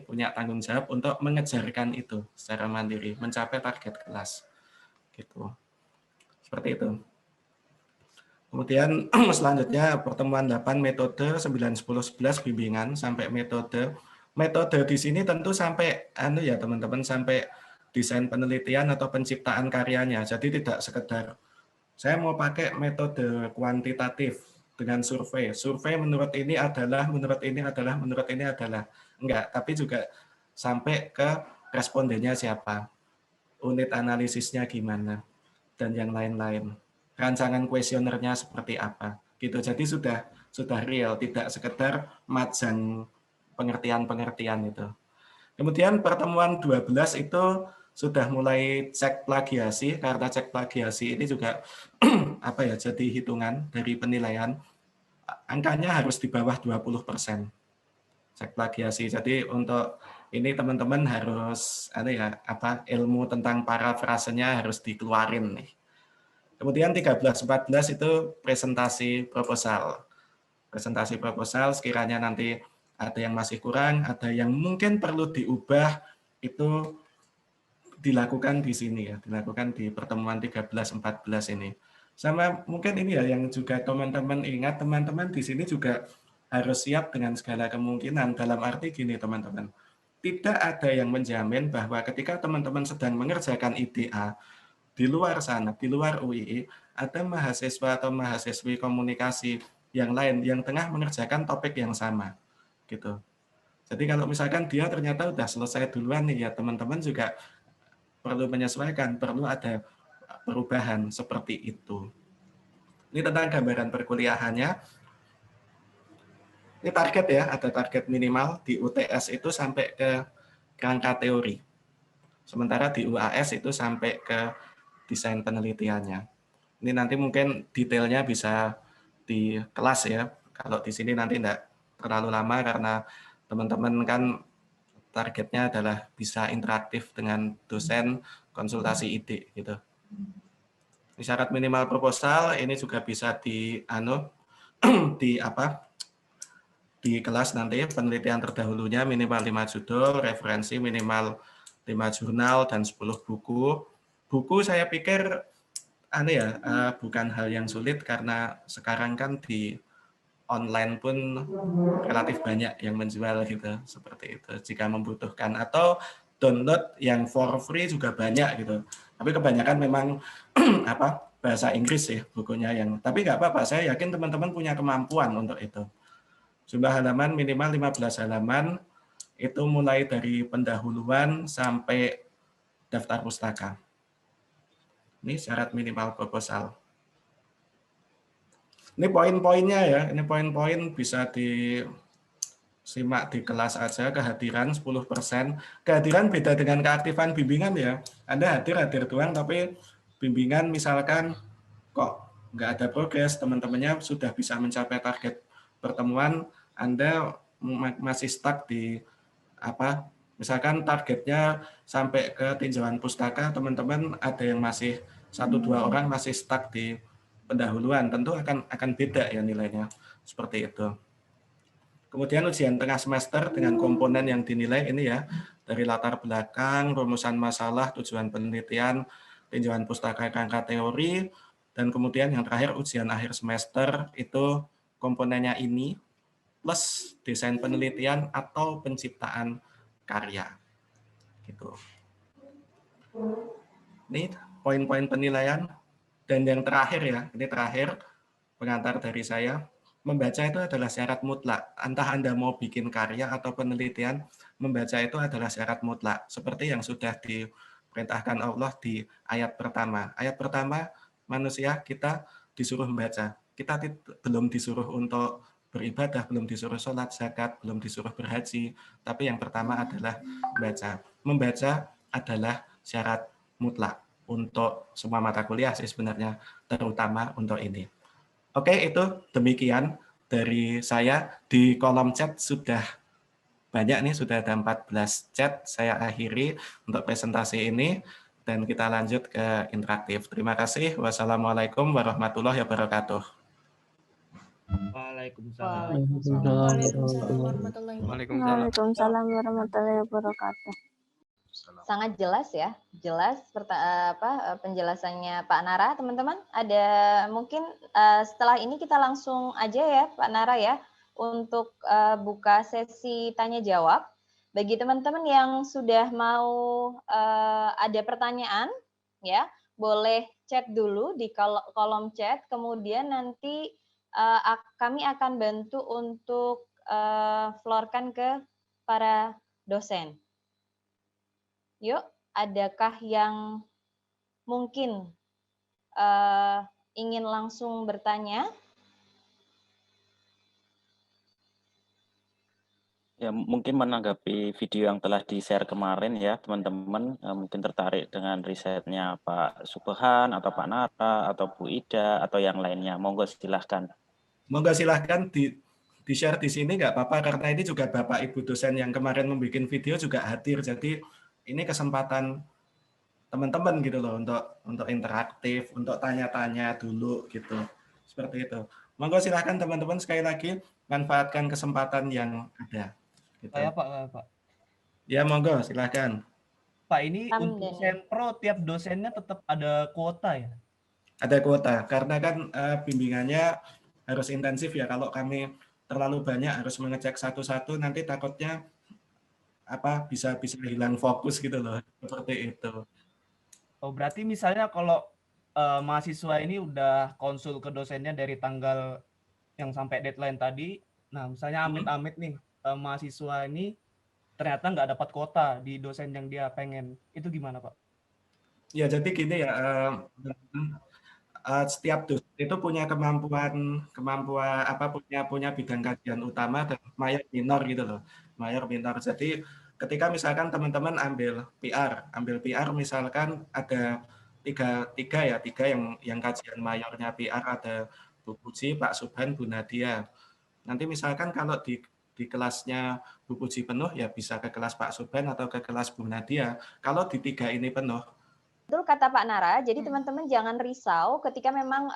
punya tanggung jawab untuk mengejarkan itu secara mandiri, mencapai target kelas. Gitu. Seperti itu. Kemudian selanjutnya pertemuan 8 metode, 9, 10, 11 bimbingan sampai metode. Metode di sini tentu sampai teman-teman sampai desain penelitian atau penciptaan karyanya. Jadi tidak sekedar saya mau pakai metode kuantitatif dengan survei. Survei menurut ini adalah. Enggak, tapi juga sampai ke respondennya siapa, unit analisisnya gimana, dan yang lain-lain. Rancangan kuesionernya seperti apa. Gitu. Jadi sudah real, tidak sekedar majang pengertian-pengertian itu. Kemudian pertemuan 12 itu sudah mulai cek plagiasi, karena cek plagiasi ini juga jadi hitungan dari penilaian. Angkanya harus di bawah 20%. Cek plagiasi. Jadi untuk ini teman-teman harus ilmu tentang parafrasenya harus dikeluarin nih. Kemudian 13-14 itu presentasi proposal. Presentasi proposal sekiranya nanti ada yang masih kurang, ada yang mungkin perlu diubah, itu dilakukan di sini ya, dilakukan di pertemuan 13-14 ini. Sama mungkin ini ya yang juga teman-teman ingat, teman-teman di sini juga harus siap dengan segala kemungkinan. Dalam arti gini teman-teman, tidak ada yang menjamin bahwa ketika teman-teman sedang mengerjakan IDA di luar sana, di luar UII, ada mahasiswa atau mahasiswi komunikasi yang lain yang tengah mengerjakan topik yang sama, gitu. Jadi kalau misalkan dia ternyata udah selesai duluan nih ya, teman-teman juga perlu menyesuaikan, perlu ada perubahan seperti itu. Ini tentang gambaran perkuliahannya. Ini target ya, ada target minimal di UTS itu sampai ke kerangka teori. Sementara di UAS itu sampai ke desain penelitiannya. Ini nanti mungkin detailnya bisa di kelas ya. Kalau di sini nanti tidak terlalu lama karena teman-teman kan targetnya adalah bisa interaktif dengan dosen, konsultasi ide gitu. Ini syarat minimal proposal ini juga bisa di di kelas nanti penelitian terdahulunya minimal 5 judul, referensi minimal 5 jurnal dan 10 buku. Buku saya pikir bukan hal yang sulit karena sekarang kan di online pun relatif banyak yang menjual gitu, seperti itu. Jika membutuhkan atau download yang for free juga banyak gitu. Tapi kebanyakan memang bahasa Inggris sih bukunya yang. Tapi nggak apa-apa, saya yakin teman-teman punya kemampuan untuk itu. Jumlah halaman minimal 15 halaman, itu mulai dari pendahuluan sampai daftar pustaka. Ini syarat minimal proposal. Ini poin-poinnya ya, ini poin-poin bisa disimak di kelas aja, kehadiran 10%. Kehadiran beda dengan keaktifan bimbingan ya. Anda hadir doang, tapi bimbingan misalkan kok nggak ada progres, teman-temannya sudah bisa mencapai target pertemuan, Anda masih stuck di Misalkan targetnya sampai ke tinjauan pustaka, teman-teman ada yang masih 1-2 orang masih stuck di pendahuluan, tentu akan beda ya nilainya, seperti itu. Kemudian ujian tengah semester dengan komponen yang dinilai ini ya, dari latar belakang, rumusan masalah, tujuan penelitian, tinjauan pustaka kerangka teori, dan kemudian yang terakhir ujian akhir semester itu komponennya ini, plus desain penelitian atau penciptaan karya. Gitu. Ini poin-poin penilaian. Dan yang terakhir ya, ini terakhir pengantar dari saya, membaca itu adalah syarat mutlak. Entah Anda mau bikin karya atau penelitian, membaca itu adalah syarat mutlak. Seperti yang sudah diperintahkan Allah di ayat pertama. Ayat pertama, manusia kita disuruh membaca. Kita belum disuruh untuk beribadah, belum disuruh sholat, zakat, belum disuruh berhaji. Tapi yang pertama adalah membaca. Membaca adalah syarat mutlak untuk semua mata kuliah sih sebenarnya, terutama untuk ini. Oke, itu demikian dari saya. Di kolom chat sudah banyak nih, sudah ada 14 chat. Saya akhiri untuk presentasi ini dan kita lanjut ke interaktif. Terima kasih. Wassalamualaikum warahmatullahi wabarakatuh. Waalaikumsalam. Waalaikumsalam warahmatullahi wabarakatuh. Sangat jelas ya, jelas penjelasannya Pak Nara, teman-teman. Ada mungkin setelah ini kita langsung aja ya Pak Nara ya untuk buka sesi tanya jawab. Bagi teman-teman yang sudah mau ada pertanyaan ya, boleh chat dulu di kolom chat, kemudian nanti kami akan bantu untuk floorkan ke para dosen. Yuk, adakah yang mungkin ingin langsung bertanya? Ya, mungkin menanggapi video yang telah di-share kemarin ya, teman-teman mungkin tertarik dengan risetnya Pak Subhan atau Pak Nara atau Bu Ida atau yang lainnya. Monggo silahkan. Monggo silahkan di-share di sini nggak apa-apa, karena ini juga Bapak Ibu dosen yang kemarin membuat video juga hadir, jadi ini kesempatan teman-teman gitu loh untuk interaktif, untuk tanya-tanya dulu gitu. Seperti itu. Monggo silahkan teman-teman, sekali lagi manfaatkan kesempatan yang ada. Gitu. Pak. Ya, monggo silahkan. Pak, ini untuk Sempro tiap dosennya tetap ada kuota ya? Ada kuota, karena kan bimbingannya harus intensif ya. Kalau kami terlalu banyak harus mengecek satu-satu, nanti takutnya bisa hilang fokus gitu loh, seperti itu. Oh, berarti misalnya kalau mahasiswa ini udah konsul ke dosennya dari tanggal yang sampai deadline tadi, nah misalnya amit-amit nih mahasiswa ini ternyata nggak dapat kuota di dosen yang dia pengen, itu gimana Pak? Ya, jadi gini ya, setiap dosen itu punya kemampuan punya bidang kajian utama dan mayor minor gitu loh, mayor minor. Jadi ketika misalkan teman-teman ambil PR misalkan ada tiga yang kajian mayornya PR, ada Bu Puji, Pak Subhan, Bu Nadia. Nanti misalkan kalau di kelasnya Bu Puji penuh ya bisa ke kelas Pak Subhan atau ke kelas Bu Nadia. Kalau di 3 ini penuh. Betul kata Pak Nara, jadi teman-teman jangan risau ketika memang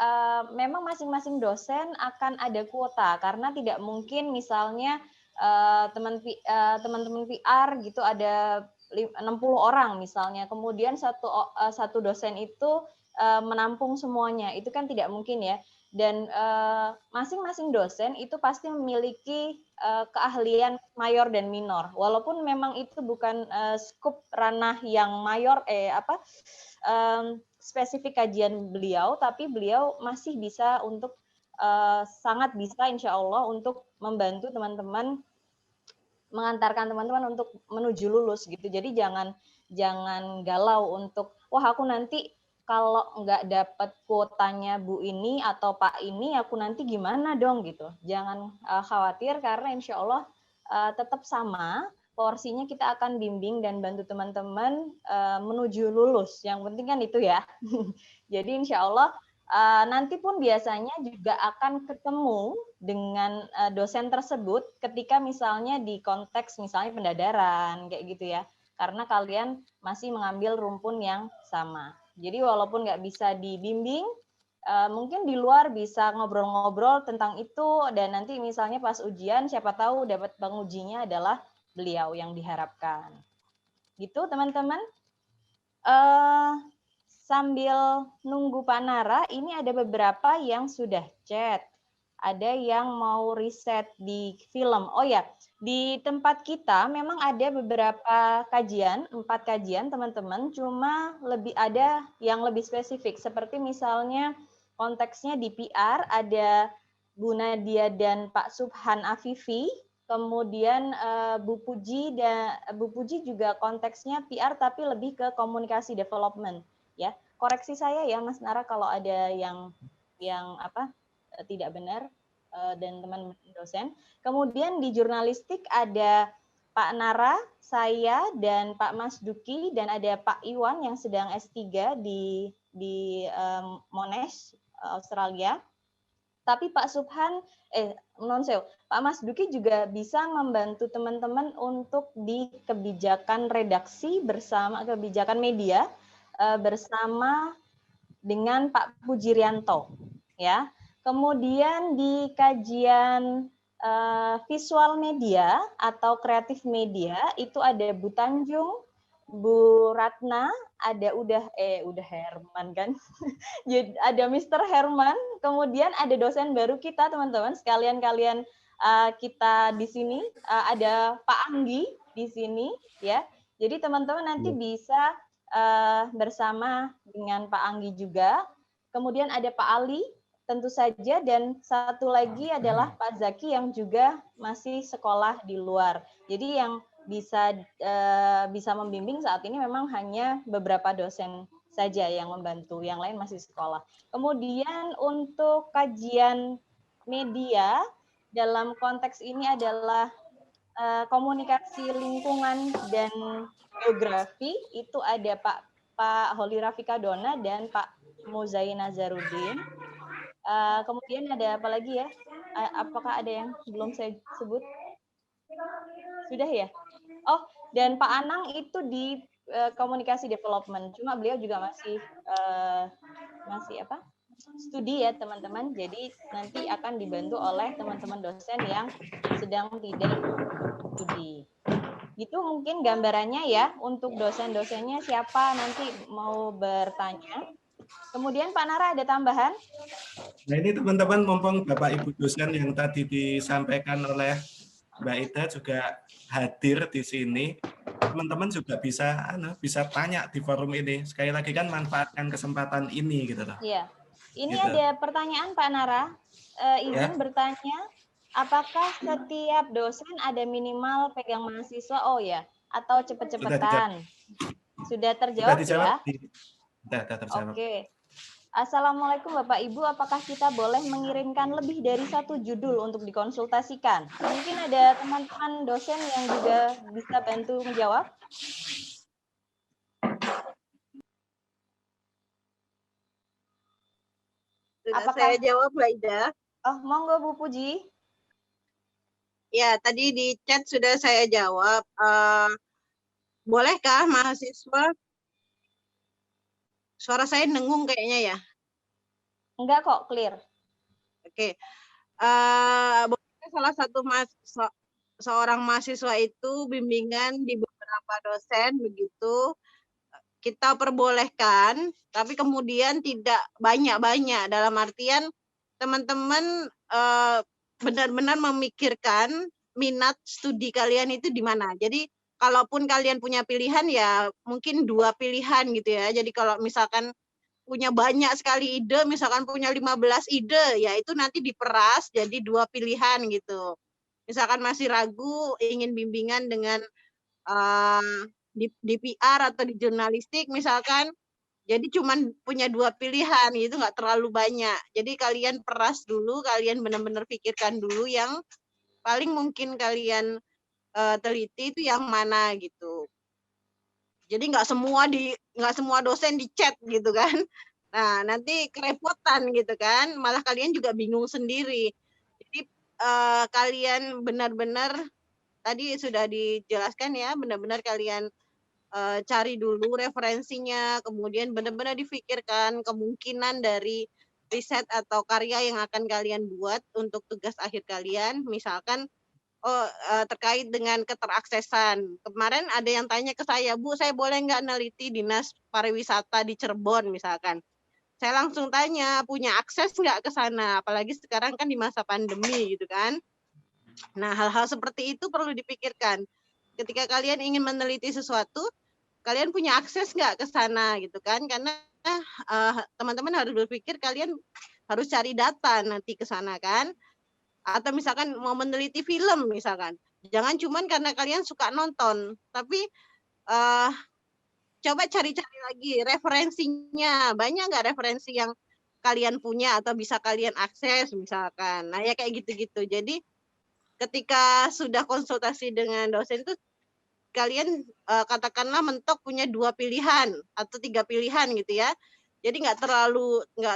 masing-masing dosen akan ada kuota, karena tidak mungkin misalnya teman-teman PR gitu ada 60 orang misalnya, kemudian satu dosen itu menampung semuanya, itu kan tidak mungkin ya. Dan masing-masing dosen itu pasti memiliki keahlian mayor dan minor, walaupun memang itu bukan skup ranah yang mayor spesifik kajian beliau, tapi beliau masih bisa untuk sangat bisa insya Allah untuk membantu teman-teman, mengantarkan teman-teman untuk menuju lulus gitu. Jadi jangan galau untuk wah aku nanti kalau nggak dapat kuotanya Bu ini atau Pak ini, aku nanti gimana dong gitu. Jangan khawatir, karena insya Allah tetap sama porsinya, kita akan bimbing dan bantu teman-teman menuju lulus. Yang penting kan itu ya. Jadi insya Allah Nanti pun biasanya juga akan ketemu dengan dosen tersebut ketika misalnya di konteks misalnya pendadaran kayak gitu ya, karena kalian masih mengambil rumpun yang sama. Jadi walaupun nggak bisa dibimbing, mungkin di luar bisa ngobrol-ngobrol tentang itu, dan nanti misalnya pas ujian siapa tahu dapat pengujinya adalah beliau yang diharapkan. Gitu teman-teman. Sambil nunggu Pak Nara, ini ada beberapa yang sudah chat. Ada yang mau riset di film. Oh ya, di tempat kita memang ada beberapa kajian, 4 kajian teman-teman, cuma ada yang lebih spesifik. Seperti misalnya konteksnya di PR, ada Bu Nadia dan Pak Subhan Afifi, kemudian Bu Puji juga konteksnya PR tapi lebih ke komunikasi development. Ya, koreksi saya ya Mas Nara kalau ada yang tidak benar dan teman dosen. Kemudian di jurnalistik ada Pak Nara, saya dan Pak Mas Duki, dan ada Pak Iwan yang sedang S3 di Monash, Australia. Tapi Pak Subhan, Pak Mas Duki juga bisa membantu teman-teman untuk di kebijakan redaksi bersama kebijakan media bersama dengan Pak Pujirianto, ya. Kemudian di kajian visual media atau kreatif media itu ada Bu Tanjung, Bu Ratna, ada udah Herman kan, jadi ada Mr. Herman, kemudian ada dosen baru kita teman-teman sekalian kalian kita di sini ada Pak Anggi di sini ya. Jadi teman-teman nanti bisa bersama dengan Pak Anggi juga. Kemudian ada Pak Ali tentu saja, dan satu lagi adalah Pak Zaki yang juga masih sekolah di luar. Jadi yang bisa membimbing saat ini memang hanya beberapa dosen saja yang membantu, yang lain masih sekolah. Kemudian untuk kajian media dalam konteks ini adalah komunikasi lingkungan dan geografi, itu ada Pak Holi Rafika Dona dan Pak Muzai Nazarudin. Kemudian ada apa lagi ya? Apakah ada yang belum saya sebut? Sudah ya? Oh, dan Pak Anang itu di komunikasi development. Cuma beliau juga masih studi ya teman-teman. Jadi nanti akan dibantu oleh teman-teman dosen yang sedang tidak studi. Gitu mungkin gambarannya ya, untuk dosen-dosennya siapa nanti mau bertanya. Kemudian Pak Nara ada tambahan? Nah ini teman-teman, mumpung Bapak Ibu dosen yang tadi disampaikan oleh Mbak Ida juga hadir di sini, teman-teman juga bisa tanya di forum ini. Sekali lagi kan manfaatkan kesempatan ini gitu loh. Iya. Ini gitu. ada pertanyaan Pak Nara, izin bertanya, apakah setiap dosen ada minimal pegang mahasiswa? Oh ya, atau cepet-cepetan? Sudah terjawab ya? Sudah terjawab. Oke. Assalamualaikum Bapak Ibu, apakah kita boleh mengirimkan lebih dari 1 judul untuk dikonsultasikan? Mungkin ada teman-teman dosen yang juga bisa bantu menjawab. Apakah saya jawab, Mbak Ida? Oh, monggo Bu Puji. Ya, tadi di chat sudah saya jawab. Bolehkah mahasiswa? Suara saya dengung kayaknya ya? Enggak kok, clear. Oke. Salah satu seorang mahasiswa itu bimbingan di beberapa dosen begitu. Kita perbolehkan, tapi kemudian tidak banyak-banyak, dalam artian teman-teman benar-benar memikirkan minat studi kalian itu di mana. Jadi kalaupun kalian punya pilihan ya mungkin 2 pilihan gitu ya. Jadi kalau misalkan punya banyak sekali ide, misalkan punya 15 ide, ya itu nanti diperas jadi 2 pilihan gitu. Misalkan masih ragu ingin bimbingan dengan di PR atau di jurnalistik misalkan, jadi cuman punya 2 pilihan, itu nggak terlalu banyak. Jadi kalian peras dulu, kalian benar-benar pikirkan dulu yang paling mungkin kalian teliti itu yang mana gitu. Jadi nggak semua dosen di chat gitu kan. Nah, nanti kerepotan gitu kan, malah kalian juga bingung sendiri. Jadi kalian benar-benar tadi sudah dijelaskan ya, benar-benar kalian cari dulu referensinya, kemudian benar-benar difikirkan kemungkinan dari riset atau karya yang akan kalian buat untuk tugas akhir kalian. Misalkan terkait dengan keteraksesan. Kemarin ada yang tanya ke saya, Bu, saya boleh nggak neliti dinas pariwisata di Cirebon misalkan. Saya langsung tanya, punya akses nggak ke sana? Apalagi sekarang kan di masa pandemi gitu kan. Nah, hal-hal seperti itu perlu dipikirkan. Ketika kalian ingin meneliti sesuatu, kalian punya akses nggak ke sana gitu kan? Karena teman-teman harus berpikir kalian harus cari data nanti ke sana kan. Atau misalkan mau meneliti film misalkan. Jangan cuman karena kalian suka nonton, tapi coba cari-cari lagi referensinya. Banyak nggak referensi yang kalian punya atau bisa kalian akses misalkan. Nah, ya kayak gitu-gitu. Jadi ketika sudah konsultasi dengan dosen itu kalian katakanlah mentok punya 2 pilihan atau 3 pilihan gitu ya. Jadi nggak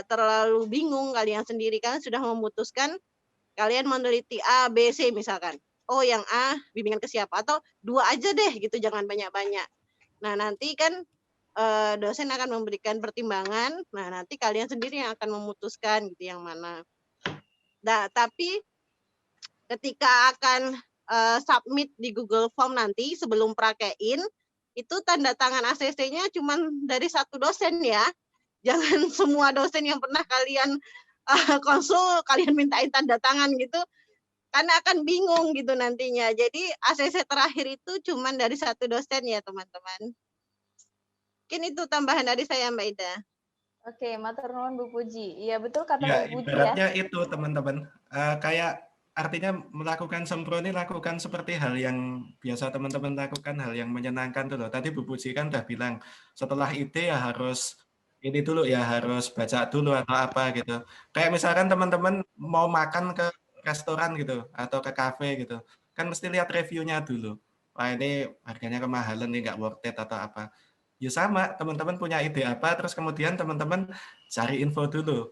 terlalu bingung kalian sendiri kan sudah memutuskan kalian meneliti A, B, C misalkan. Oh, yang A bimbingan ke siapa atau 2 aja deh gitu, jangan banyak-banyak. Nah, nanti kan dosen akan memberikan pertimbangan. Nah, nanti kalian sendiri yang akan memutuskan gitu yang mana. Nah, tapi ketika akan submit di Google Form nanti sebelum prakein, itu tanda tangan ACC-nya cuma dari 1 dosen ya. Jangan semua dosen yang pernah kalian konsul, kalian mintain tanda tangan gitu, karena akan bingung gitu nantinya. Jadi ACC terakhir itu cuma dari 1 dosen ya teman-teman. Mungkin itu tambahan dari saya Mbak Ida. Oke, matur nuwun Bu Puji. Iya betul kata Ya, Bu Puji ya. ibaratnya itu teman-teman. Kayak artinya melakukan sempro ini lakukan seperti hal yang biasa teman-teman lakukan, hal yang menyenangkan tuh loh. Tadi Bu Puji kan udah bilang setelah ide ya harus ini dulu ya, harus baca dulu atau apa gitu. Kayak misalkan teman-teman mau makan ke restoran gitu atau ke kafe gitu, kan mesti lihat reviewnya dulu. Wah ini harganya kemahalan nih, nggak worth it atau apa. Ya sama, teman-teman punya ide apa, terus kemudian teman-teman cari info dulu,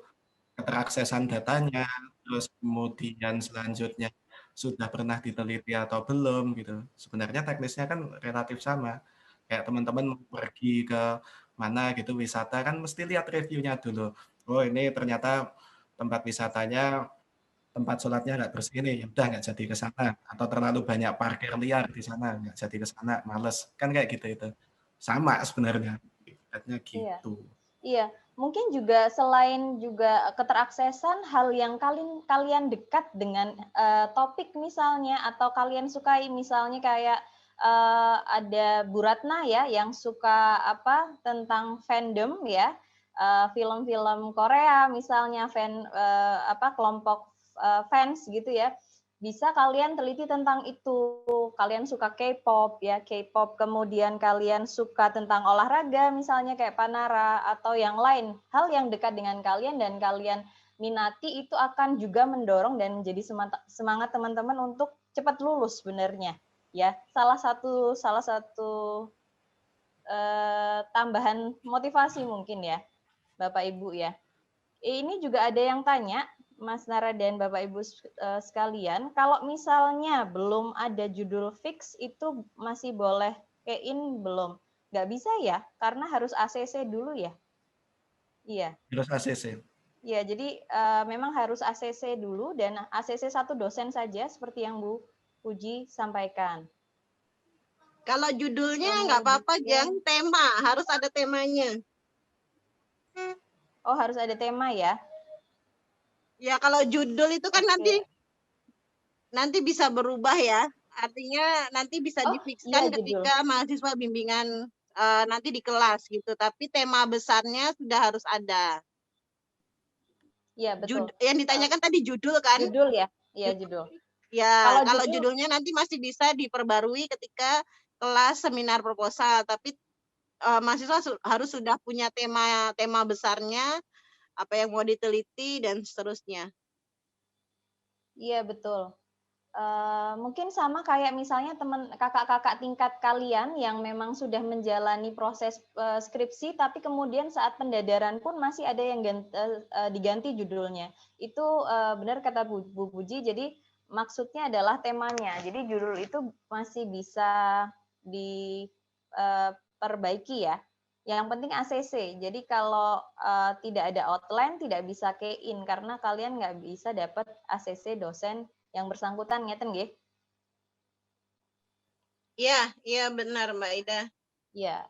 keteraksesan datanya, terus kemudian selanjutnya sudah pernah diteliti atau belum gitu. Sebenarnya teknisnya kan relatif sama. Kayak teman-teman pergi ke mana gitu wisata kan mesti lihat reviewnya dulu. Oh ini ternyata tempat wisatanya tempat sholatnya nggak bersih nih, ya udah nggak jadi ke sana. Atau terlalu banyak parkir liar di sana, nggak jadi ke sana, males. Kan kayak gitu itu. Sama sebenarnya, ibaratnya Iya. gitu. Iya, mungkin juga selain juga keteraksesan, hal yang kalian dekat dengan topik misalnya atau kalian sukai misalnya kayak ada Bu Ratna ya yang suka apa tentang fandom ya, film-film Korea misalnya kelompok fans gitu ya. Bisa kalian teliti tentang itu. Kalian suka K-pop ya, K-pop, kemudian kalian suka tentang olahraga misalnya kayak Panara atau yang lain, hal yang dekat dengan kalian dan kalian minati itu akan juga mendorong dan menjadi semangat teman-teman untuk cepat lulus sebenarnya. Ya, salah satu tambahan motivasi mungkin ya, Bapak Ibu ya. Ini juga ada yang tanya, Mas Nara dan Bapak Ibu sekalian, kalau misalnya belum ada judul fix itu masih boleh in belum? Nggak bisa ya, karena harus ACC dulu ya? Iya. Terus ACC. Iya, jadi memang harus ACC dulu dan ACC 1 dosen saja seperti yang Bu Puji sampaikan. Kalau judulnya nggak apa-apa, Jang, tema, harus ada temanya. Oh, harus ada tema ya? Ya, kalau judul itu kan nanti bisa berubah ya. Artinya nanti bisa difikskan ketika mahasiswa bimbingan nanti di kelas gitu. Tapi tema besarnya sudah harus ada. Iya, betul. Yang ditanyakan tadi judul kan? Judul ya? Iya, judul. Ya, kalau judulnya nanti masih bisa diperbarui ketika kelas seminar proposal. Tapi mahasiswa harus sudah punya tema besarnya, apa yang mau diteliti dan seterusnya. Iya, betul. Mungkin sama kayak misalnya teman kakak-kakak tingkat kalian yang memang sudah menjalani proses skripsi, tapi kemudian saat pendadaran pun masih ada yang diganti judulnya. Itu benar kata Bu Puji, jadi maksudnya adalah temanya. Jadi judul itu masih bisa diperbaiki ya. Yang penting ACC. Jadi kalau tidak ada outline, tidak bisa key-in karena kalian nggak bisa dapat ACC dosen yang bersangkutan, ngeten nggih? Iya, iya benar Mbak Ida. Iya.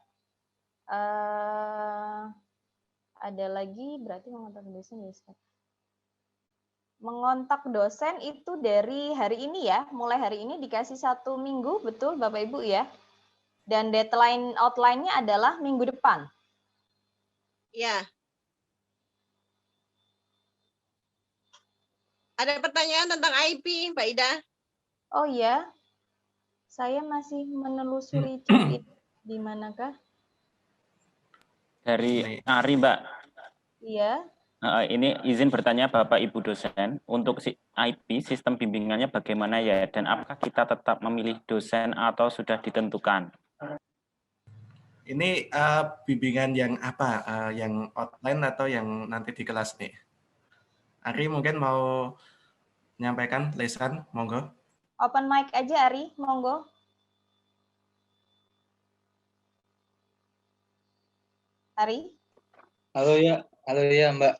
Ada lagi berarti mengontak dosen bisa. Mengontak dosen itu dari hari ini ya, mulai hari ini dikasih 1 minggu, betul Bapak Ibu ya? Dan deadline outline-nya adalah minggu depan. Iya. Ada pertanyaan tentang IP, Mbak Ida? Oh iya, saya masih menelusuri chat itu. Di manakah? Dari Ari, Mbak. Iya. Ini izin bertanya Bapak Ibu dosen, untuk si IP sistem bimbingannya bagaimana ya, dan apakah kita tetap memilih dosen atau sudah ditentukan? Ini bimbingan yang apa? Yang online atau yang nanti di kelas nih? Ari mungkin mau menyampaikan lesan, monggo. Open mic aja Ari, monggo. Ari? Halo ya Mbak.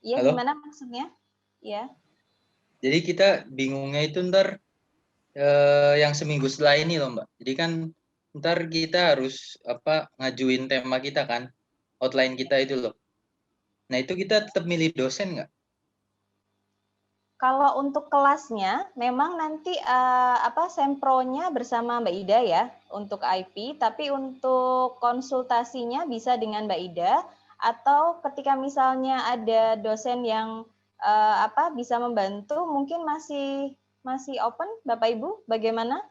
Iya, gimana maksudnya? Iya. Jadi kita bingungnya itu ntar yang seminggu setelah ini loh Mbak. Jadi kan ntar kita harus ngajuin tema kita kan, outline kita itu loh. Nah itu kita tetap milih dosen nggak? Kalau untuk kelasnya, memang nanti sempronya bersama Mbak Ida ya untuk IP, tapi untuk konsultasinya bisa dengan Mbak Ida, atau ketika misalnya ada dosen yang bisa membantu, mungkin masih open, Bapak Ibu, bagaimana?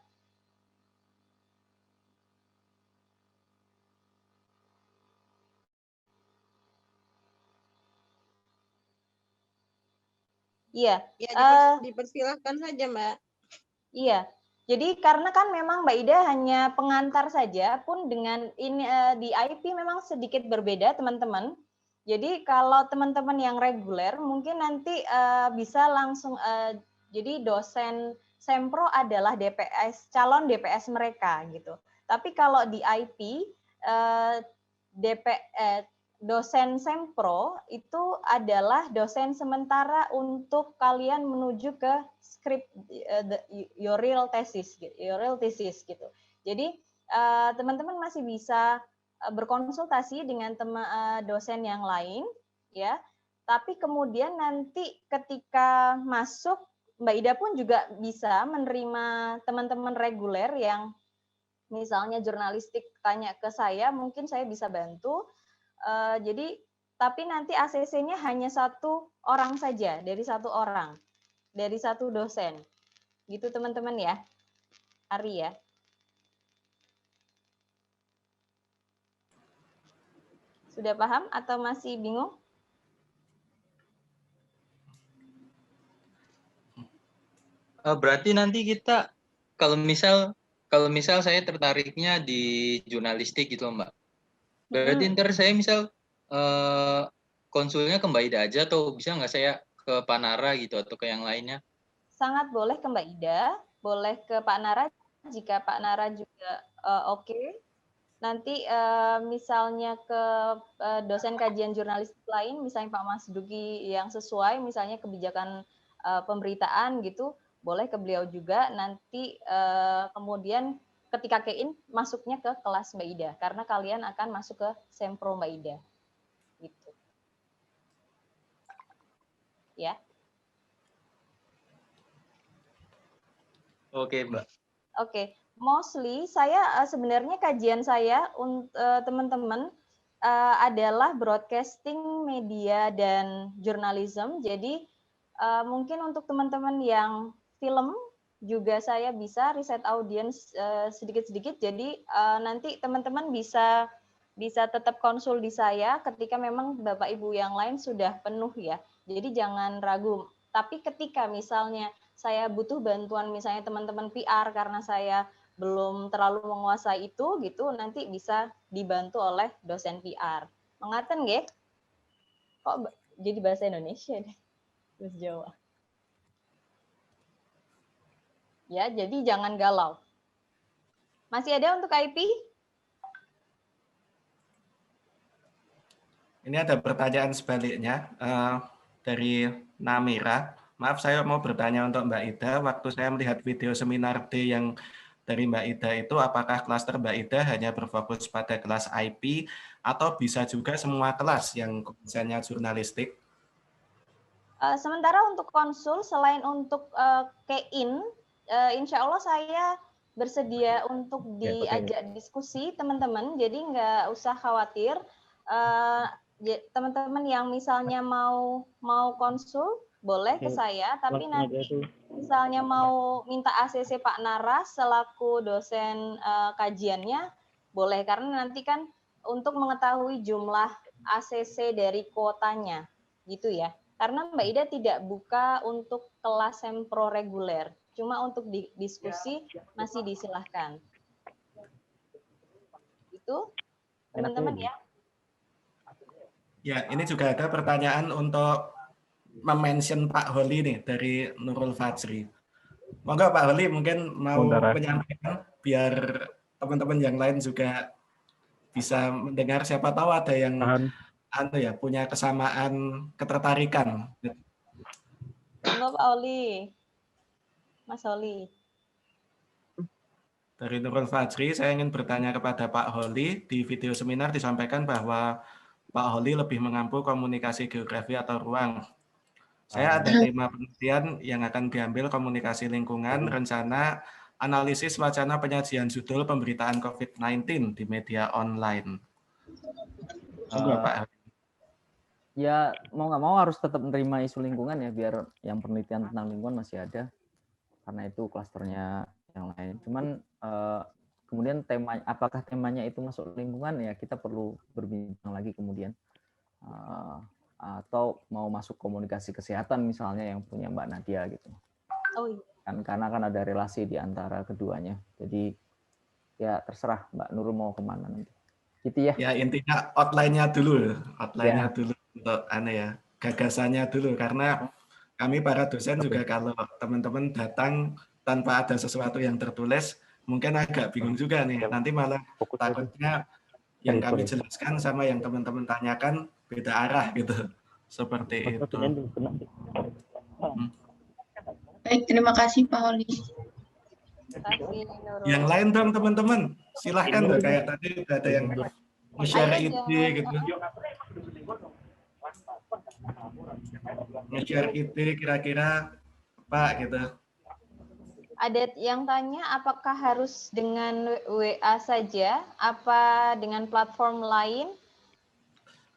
Iya. Ya, dipersilahkan saja, Mbak. Iya. Jadi karena kan memang Mbak Ida hanya pengantar saja, pun dengan ini di IP memang sedikit berbeda teman-teman. Jadi kalau teman-teman yang reguler mungkin nanti bisa langsung jadi dosen sempro adalah DPS, calon DPS mereka gitu. Tapi kalau di IP dosen sempro itu adalah dosen sementara untuk kalian menuju ke skrip your real thesis gitu. Jadi teman-teman masih bisa berkonsultasi dengan dosen yang lain ya. Tapi kemudian nanti ketika masuk Mbak Ida pun juga bisa menerima teman-teman reguler yang misalnya jurnalistik tanya ke saya, mungkin saya bisa bantu. Jadi tapi nanti ACC-nya hanya 1 orang saja, dari 1 orang, dari 1 dosen, gitu teman-teman ya, Ari ya. Sudah paham atau masih bingung? Berarti nanti kita kalau misal saya tertariknya di jurnalistik gitu Mbak. Berarti ntar saya misal konsulnya ke Mbak Ida aja atau bisa nggak saya ke Pak Nara gitu atau ke yang lainnya? Sangat boleh ke Mbak Ida, boleh ke Pak Nara jika Pak Nara juga oke. Nanti misalnya ke dosen kajian jurnalistik lain, misalnya Pak Mas Duki yang sesuai, misalnya kebijakan pemberitaan gitu, boleh ke beliau juga. Nanti kemudian ketika kein masuknya ke kelas Mbak Ida karena kalian akan masuk ke sempro Mbak Ida gitu ya. Oke Mbak. Oke, mostly saya sebenarnya kajian saya untuk teman-teman adalah broadcasting, media dan journalism. Jadi mungkin untuk teman-teman yang film juga saya bisa riset audiens sedikit-sedikit. Jadi nanti teman-teman bisa tetap konsul di saya ketika memang Bapak Ibu yang lain sudah penuh ya. Jadi jangan ragu Tapi ketika misalnya saya butuh bantuan misalnya teman-teman PR karena saya belum terlalu menguasai itu gitu, nanti bisa dibantu oleh dosen PR. Mengerti nggih? Kok jadi bahasa Indonesia deh? Bahasa Jawa. Ya, jadi jangan galau. Masih ada untuk IP? Ini ada pertanyaan sebaliknya dari Namira. Maaf, saya mau bertanya untuk Mbak Ida. Waktu saya melihat video seminar D yang dari Mbak Ida itu, apakah klaster Mbak Ida hanya berfokus pada kelas IP atau bisa juga semua kelas yang konsennya jurnalistik? Sementara untuk konsul, selain untuk key-in, insya Allah saya bersedia untuk diajak diskusi teman-teman, jadi nggak usah khawatir. Teman-teman yang misalnya mau konsul, boleh ke saya, tapi nanti misalnya mau minta ACC Pak Nara selaku dosen kajiannya, boleh, karena nanti kan untuk mengetahui jumlah ACC dari kuotanya, gitu ya. Karena Mbak Ida tidak buka untuk kelas sempro reguler, cuma untuk diskusi masih disilahkan. Itu teman-teman ya. Ya, ini juga ada pertanyaan untuk mention Pak Holi nih dari Nurul Fajri. Monggo Pak Holi mungkin mau menyampaikan biar teman-teman yang lain juga bisa mendengar, siapa tahu ada yang punya kesamaan ketertarikan. Monggo Pak Holi. Mas Holi. Dari Nurul Fajri, saya ingin bertanya kepada Pak Holi. Di video seminar disampaikan bahwa Pak Holi lebih mengampu komunikasi geografi atau ruang. Saya ada tema penelitian yang akan diambil komunikasi lingkungan, rencana, analisis wacana penyajian judul pemberitaan COVID-19 di media online. Pak. Ya mau nggak mau harus tetap menerima isu lingkungan ya, biar yang penelitian tentang lingkungan masih ada, karena itu klasternya yang lain. Cuman kemudian apakah temanya itu masuk lingkungan, ya kita perlu berbincang lagi kemudian. Atau mau masuk komunikasi kesehatan misalnya yang punya Mbak Nadia gitu. Oh iya. Karena kan ada relasi di antara keduanya. Jadi ya terserah Mbak Nurul mau kemana nanti. Gitu ya. Ya intinya outline-nya dulu, dulu untuk gagasannya dulu, karena kami para dosen juga kalau teman-teman datang tanpa ada sesuatu yang tertulis mungkin agak bingung juga nih, nanti malah takutnya yang kami jelaskan sama yang teman-teman tanyakan beda arah gitu, seperti itu. Baik, terima kasih Pak Holi. Yang lain dong teman-teman, silahkan tuh, kayak tadi ada yang share ide gitu, share ide kira-kira Pak gitu. Ada yang tanya apakah harus dengan WA saja, apa dengan platform lain,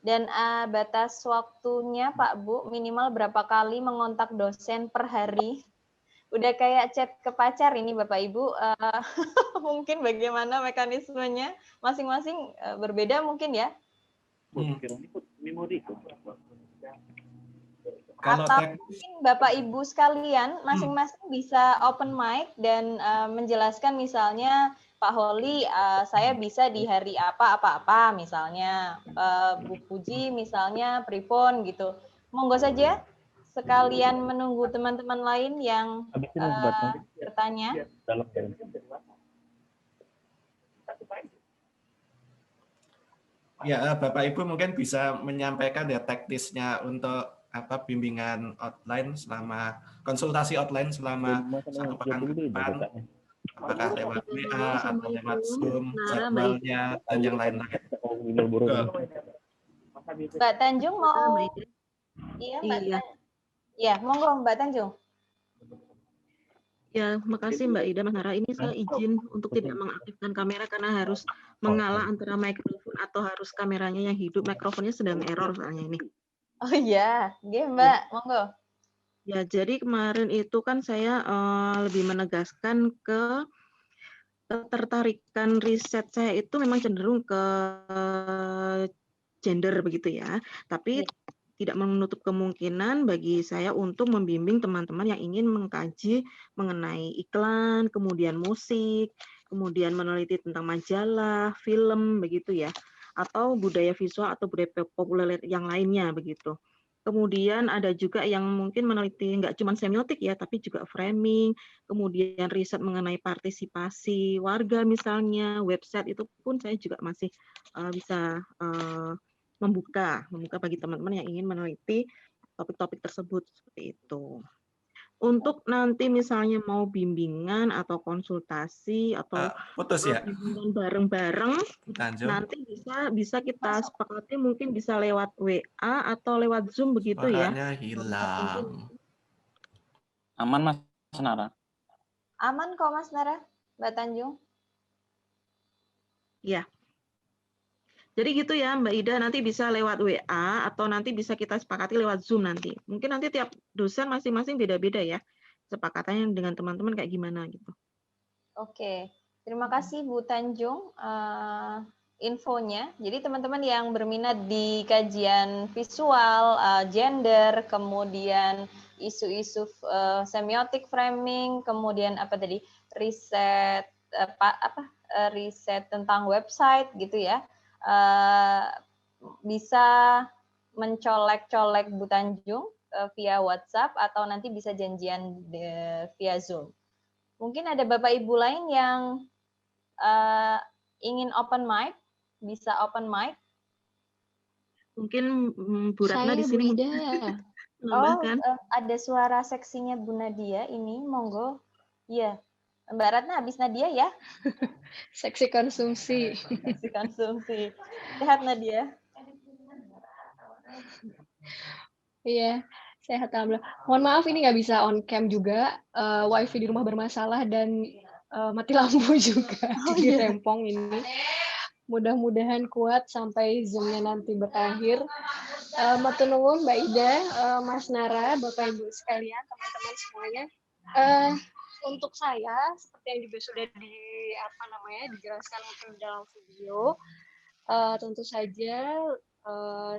dan batas waktunya Pak Bu minimal berapa kali mengontak dosen per hari? Udah kayak chat ke pacar ini Bapak Ibu, mungkin bagaimana mekanismenya masing-masing berbeda mungkin ya? Atau mungkin Bapak Ibu sekalian masing-masing bisa open mic dan menjelaskan, misalnya Pak Holi saya bisa di hari apa misalnya, Bu Puji misalnya pripun gitu. Monggo saja sekalian menunggu teman-teman lain yang bertanya. Ya, Bapak Ibu mungkin bisa menyampaikan ya teknisnya untuk bimbingan outline selama konsultasi outline selama 1 pekan ke depan, apakah lewat WA atau lewat Zoom, jadwalnya dan yang lain-lain. Mbak Tanjung mau? Iya, Mbak. Ya, monggo Mbak Tanjung. Ya, makasih Mbak Ida, Mas Nara. Ini saya izin untuk tidak mengaktifkan kamera karena harus mengalah antara mikrofon atau harus kameranya yang hidup, mikrofonnya sedang error soalnya ini. Oh iya, Mbak, monggo. Ya, jadi kemarin itu kan saya lebih menegaskan ke ketertarikan riset saya itu memang cenderung ke gender begitu ya. Tapi tidak menutup kemungkinan bagi saya untuk membimbing teman-teman yang ingin mengkaji mengenai iklan, kemudian musik, kemudian meneliti tentang majalah, film, begitu ya, atau budaya visual atau budaya populer yang lainnya begitu. Kemudian ada juga yang mungkin meneliti nggak cuma semiotik ya, tapi juga framing, kemudian riset mengenai partisipasi warga misalnya, website itu pun saya juga masih bisa membuka bagi teman-teman yang ingin meneliti topik-topik tersebut seperti itu. Untuk nanti misalnya mau bimbingan atau konsultasi atau putus ya, bimbingan bareng-bareng, nanti bisa kita sepakati mungkin bisa lewat WA atau lewat Zoom begitu ya. Suaranya hilang. Aman Mas Nara? Aman kok Mas Nara, Mbak Tanjung. Ya. Jadi gitu ya Mbak Ida, nanti bisa lewat WA atau nanti bisa kita sepakati lewat Zoom nanti. Mungkin nanti tiap dosen masing-masing beda-beda ya, sepakatannya dengan teman-teman kayak gimana gitu. Oke, terima kasih Bu Tanjung infonya. Jadi teman-teman yang berminat di kajian visual, gender, kemudian isu-isu semiotik framing, kemudian apa tadi riset riset tentang website gitu ya. Bisa mencolek-colek Bu Tanjung via WhatsApp atau nanti bisa janjian via Zoom. Mungkin ada Bapak Ibu lain yang ingin open mic, bisa open mic. Mungkin Bu Ratna di sini. Oh, ada suara seksinya Bu Nadia ini, monggo. Iya. Mbak Ratna habis Nadia ya? Seksi konsumsi. Seksi konsumsi. Sehat Nadia? Iya, sehat alhamdulillah. Mohon maaf ini nggak bisa on cam juga. Wifi di rumah bermasalah dan mati lampu juga. Jadi rempong ini. Mudah-mudahan kuat sampai Zoom-nya nanti berakhir. Matur nuwun Mbak Ida, Mas Nara, Bapak Ibu sekalian, teman-teman semuanya. Untuk saya seperti yang juga sudah dijelaskan mungkin dalam video, tentu saja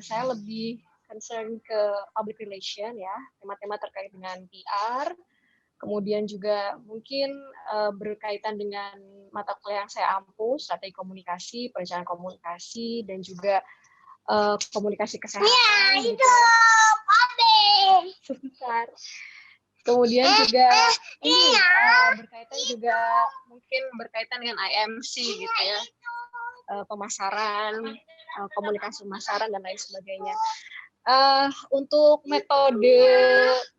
saya lebih concern ke public relation ya, tema-tema terkait dengan PR, kemudian juga mungkin berkaitan dengan mata kuliah yang saya ampu, strategi komunikasi, perencanaan komunikasi, dan juga komunikasi kesehatan. Gitu ya. Sebentar. Kemudian juga ini berkaitan dengan IMC gitu ya, pemasaran, komunikasi pemasaran dan lain sebagainya. Untuk metode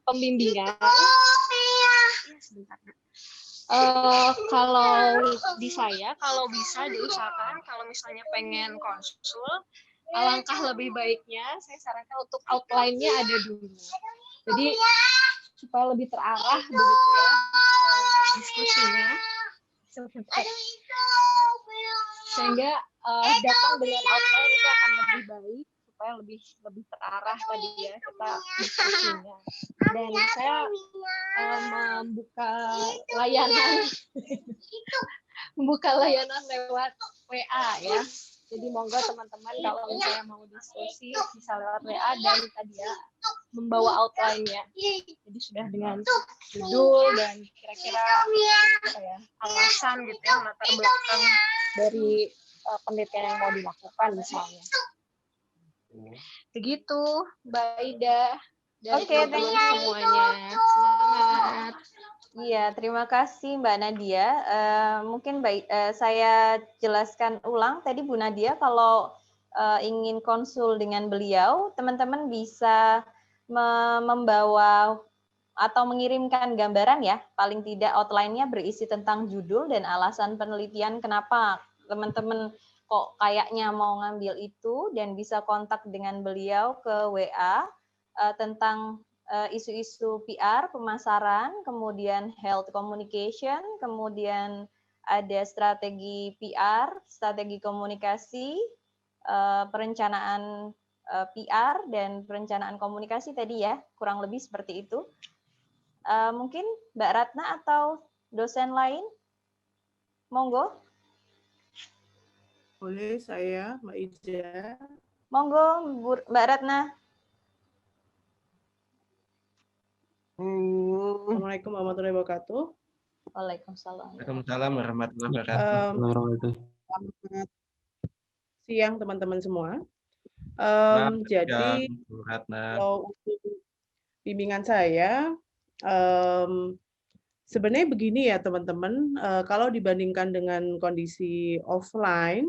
pembimbingan, kalau di saya, kalau bisa diusahakan, kalau misalnya pengen konsul, alangkah lebih baiknya saya sarankan untuk outline-nya ada dulu. Jadi supaya lebih terarah begitu ya diskusinya, sehingga datang dengan outline itu akan lebih baik supaya lebih terarah tadi ya kita diskusinya. Dan saya membuka layanan lewat WA ya. Jadi monggo teman-teman kalau misalnya mau diskusi bisa lewat WA dan tadi ya membawa outline-nya. Jadi sudah dengan judul dan kira-kira alasan gitu ya, latar belakang dari penelitian yang mau dilakukan misalnya. Begitu Mbak Ida dan teman-teman semuanya. Semangat. Iya, terima kasih Mbak Nadia. Mungkin saya jelaskan ulang tadi Bu Nadia, kalau ingin konsul dengan beliau, teman-teman bisa membawa atau mengirimkan gambaran ya, paling tidak outline-nya berisi tentang judul dan alasan penelitian kenapa teman-teman kok kayaknya mau ngambil itu, dan bisa kontak dengan beliau ke WA tentang isu-isu PR, pemasaran, kemudian health communication, kemudian ada strategi PR, strategi komunikasi, perencanaan PR, dan perencanaan komunikasi tadi ya, kurang lebih seperti itu. Mungkin Mbak Ratna atau dosen lain? Monggo. Boleh saya, Mbak Ida. Monggo, Mbak Ratna. Assalamualaikum warahmatullahi wabarakatuh. Waalaikumsalam. Waalaikumsalam warahmatullahi wabarakatuh. Selamat siang teman-teman semua. Selamat Jadi siang, Bu Ratna. kalau untuk bimbingan saya, sebenarnya begini ya teman-teman, kalau dibandingkan dengan kondisi offline,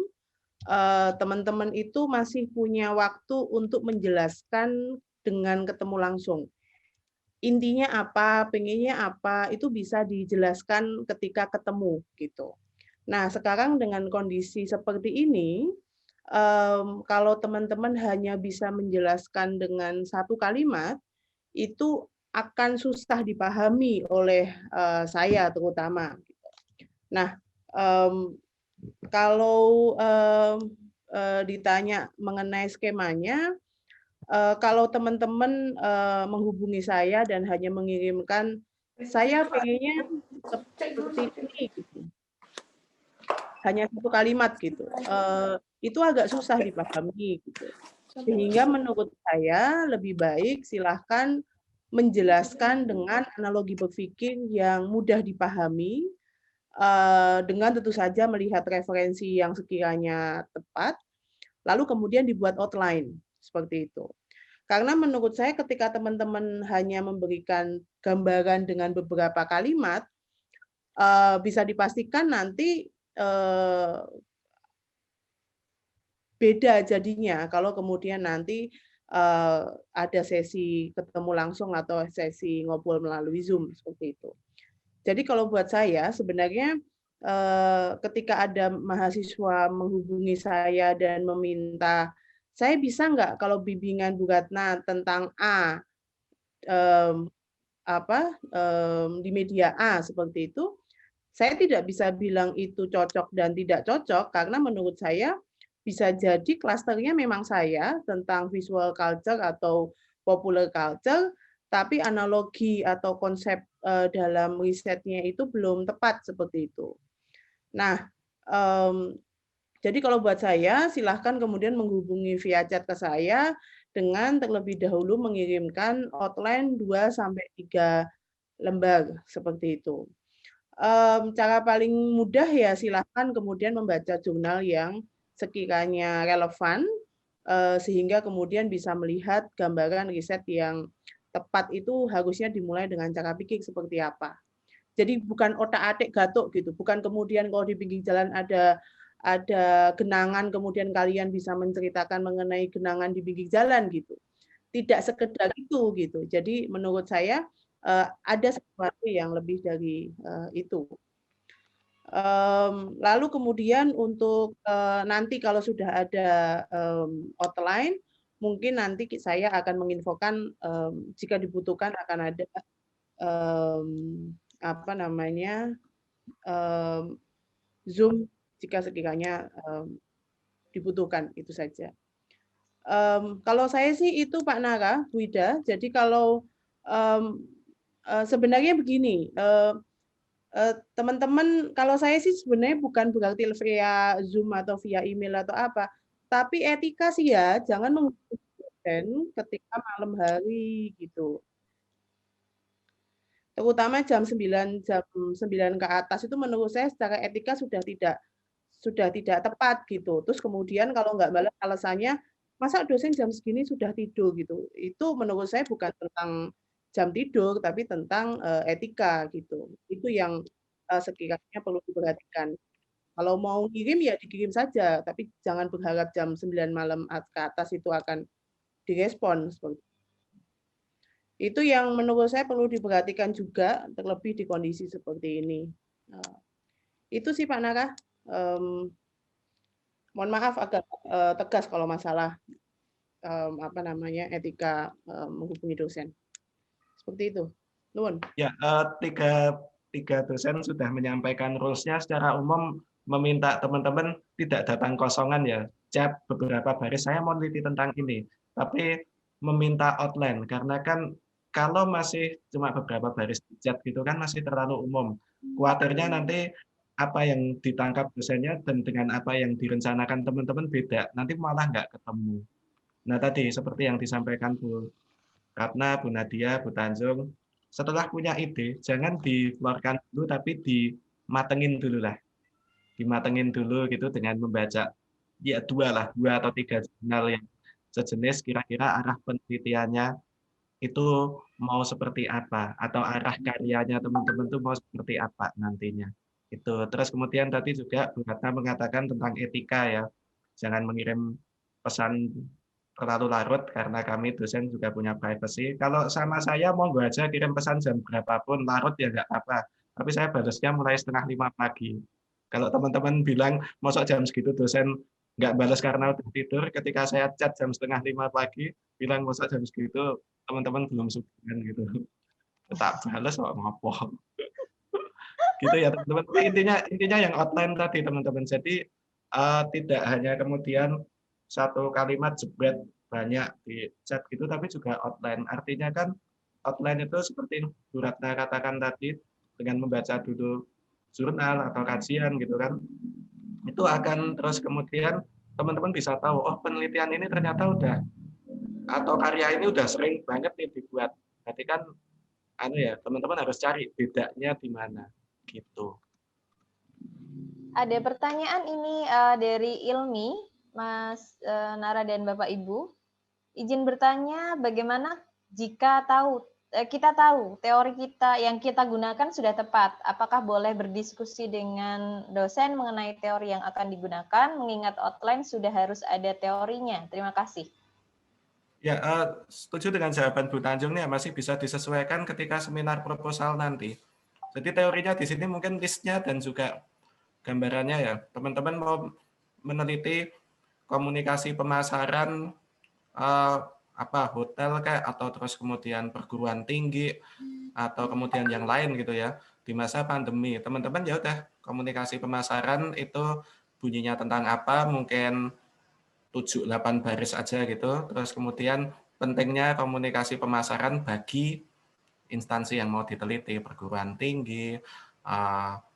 teman-teman itu masih punya waktu untuk menjelaskan dengan ketemu langsung. Intinya apa, pengennya apa, itu bisa dijelaskan ketika ketemu gitu. Nah, sekarang dengan kondisi seperti ini, kalau teman-teman hanya bisa menjelaskan dengan satu kalimat, itu akan susah dipahami oleh saya terutama. Nah, kalau ditanya mengenai skemanya, kalau teman-teman menghubungi saya dan hanya mengirimkan, saya pengennya seperti ini, gitu. Hanya satu kalimat gitu, itu agak susah dipahami gitu. Sehingga menurut saya lebih baik silahkan menjelaskan dengan analogi berpikir yang mudah dipahami, dengan tentu saja melihat referensi yang sekiranya tepat, lalu kemudian dibuat outline seperti itu. Karena menurut saya ketika teman-teman hanya memberikan gambaran dengan beberapa kalimat, bisa dipastikan nanti beda jadinya kalau kemudian nanti ada sesi ketemu langsung atau sesi ngobrol melalui Zoom seperti itu. Jadi kalau buat saya sebenarnya ketika ada mahasiswa menghubungi saya dan meminta, saya bisa nggak kalau bimbingan Bu Ratna tentang A di media A seperti itu, saya tidak bisa bilang itu cocok dan tidak cocok karena menurut saya bisa jadi klasternya memang saya tentang visual culture atau popular culture, tapi analogi atau konsep dalam risetnya itu belum tepat seperti itu. Nah, jadi kalau buat saya, silahkan kemudian menghubungi via chat ke saya dengan terlebih dahulu mengirimkan outline 2-3 lembar seperti itu. Cara paling mudah ya silahkan kemudian membaca jurnal yang sekiranya relevan, sehingga kemudian bisa melihat gambaran riset yang tepat itu harusnya dimulai dengan cara pikir seperti apa. Jadi bukan otak-atik gatuk gitu, bukan kemudian kalau di pinggir jalan ada genangan kemudian kalian bisa menceritakan mengenai genangan di pinggir jalan gitu. Tidak sekedar itu gitu. Jadi menurut saya ada sesuatu yang lebih dari itu. Lalu kemudian untuk nanti kalau sudah ada outline, mungkin nanti saya akan menginfokan jika dibutuhkan akan ada Zoom jika sekiranya dibutuhkan, itu saja. Kalau saya sih itu Pak Nara, Bu Ida, jadi kalau sebenarnya begini, teman-teman, kalau saya sih sebenarnya bukan berarti via Zoom atau via email atau apa, tapi etika sih ya, jangan menghubungi ketika malam hari gitu. Terutama jam 9 ke atas itu menurut saya secara etika sudah tidak tepat gitu. Terus kemudian kalau nggak balas alasannya, masa dosen jam segini sudah tidur gitu. Itu menurut saya bukan tentang jam tidur, tapi tentang etika gitu. Itu yang sekiranya perlu diperhatikan. Kalau mau kirim ya dikirim saja, tapi jangan berharap jam 9 malam ke atas itu akan direspon. Itu yang menurut saya perlu diperhatikan juga, terlebih di kondisi seperti ini. Itu sih Pak Nara. Mohon maaf agak tegas kalau masalah etika menghubungi dosen. Seperti itu. Nuwun. Ya, tiga dosen sudah menyampaikan rules-nya secara umum meminta teman-teman tidak datang kosongan ya. Chat beberapa baris saya mau teliti tentang ini, tapi meminta outline karena kan kalau masih cuma beberapa baris chat gitu kan masih terlalu umum. Kuatirnya nanti apa yang ditangkap dosennya dan dengan apa yang direncanakan teman-teman beda, nanti malah nggak ketemu. Nah tadi seperti yang disampaikan Bu Ratna, Bu Nadia, Bu Tanjung, setelah punya ide, jangan dikeluarkan dulu, tapi dimatengin dulu lah. Dimatengin dulu gitu dengan membaca, ya 2 atau 3 jurnal yang sejenis, kira-kira arah penelitiannya itu mau seperti apa, atau arah karyanya teman-teman itu mau seperti apa nantinya. Itu. Terus kemudian tadi juga Bu Ratna mengatakan tentang etika ya, jangan mengirim pesan terlalu larut karena kami dosen juga punya privacy. Kalau sama saya monggo aja kirim pesan jam berapapun, larut ya nggak apa-apa. Tapi saya balasnya mulai 4:30 pagi. Kalau teman-teman bilang masuk jam segitu dosen nggak balas karena udah tidur, ketika saya chat jam 4:30 pagi, bilang masuk jam segitu, teman-teman belum subuh kan gitu. Tak balas kok ngopo. Gitu ya teman-teman. Tapi intinya yang outline tadi teman-teman. Jadi tidak hanya kemudian satu kalimat jebret banyak di chat gitu, tapi juga outline. Artinya kan outline itu seperti Bu Ratna katakan tadi, dengan membaca dulu jurnal atau kajian gitu kan, itu akan terus kemudian teman-teman bisa tahu, oh penelitian ini ternyata udah, atau karya ini udah sering banget nih dibuat. Berarti kan teman-teman harus cari bedanya di mana gitu. Ada pertanyaan ini dari Ilmi, Mas Nara dan Bapak Ibu. Izin bertanya, bagaimana jika kita tahu teori kita yang kita gunakan sudah tepat? Apakah boleh berdiskusi dengan dosen mengenai teori yang akan digunakan, mengingat outline sudah harus ada teorinya? Terima kasih. Ya, setuju dengan jawaban Bu Tanjung nih, masih bisa disesuaikan ketika seminar proposal nanti. Jadi teorinya di sini mungkin listnya dan juga gambarannya ya. Teman-teman mau meneliti komunikasi pemasaran hotel kayak, atau terus kemudian perguruan tinggi atau kemudian yang lain gitu ya di masa pandemi. Teman-teman ya udah komunikasi pemasaran itu bunyinya tentang apa, mungkin 7-8 baris aja gitu. Terus kemudian pentingnya komunikasi pemasaran bagi instansi yang mau diteliti, perguruan tinggi,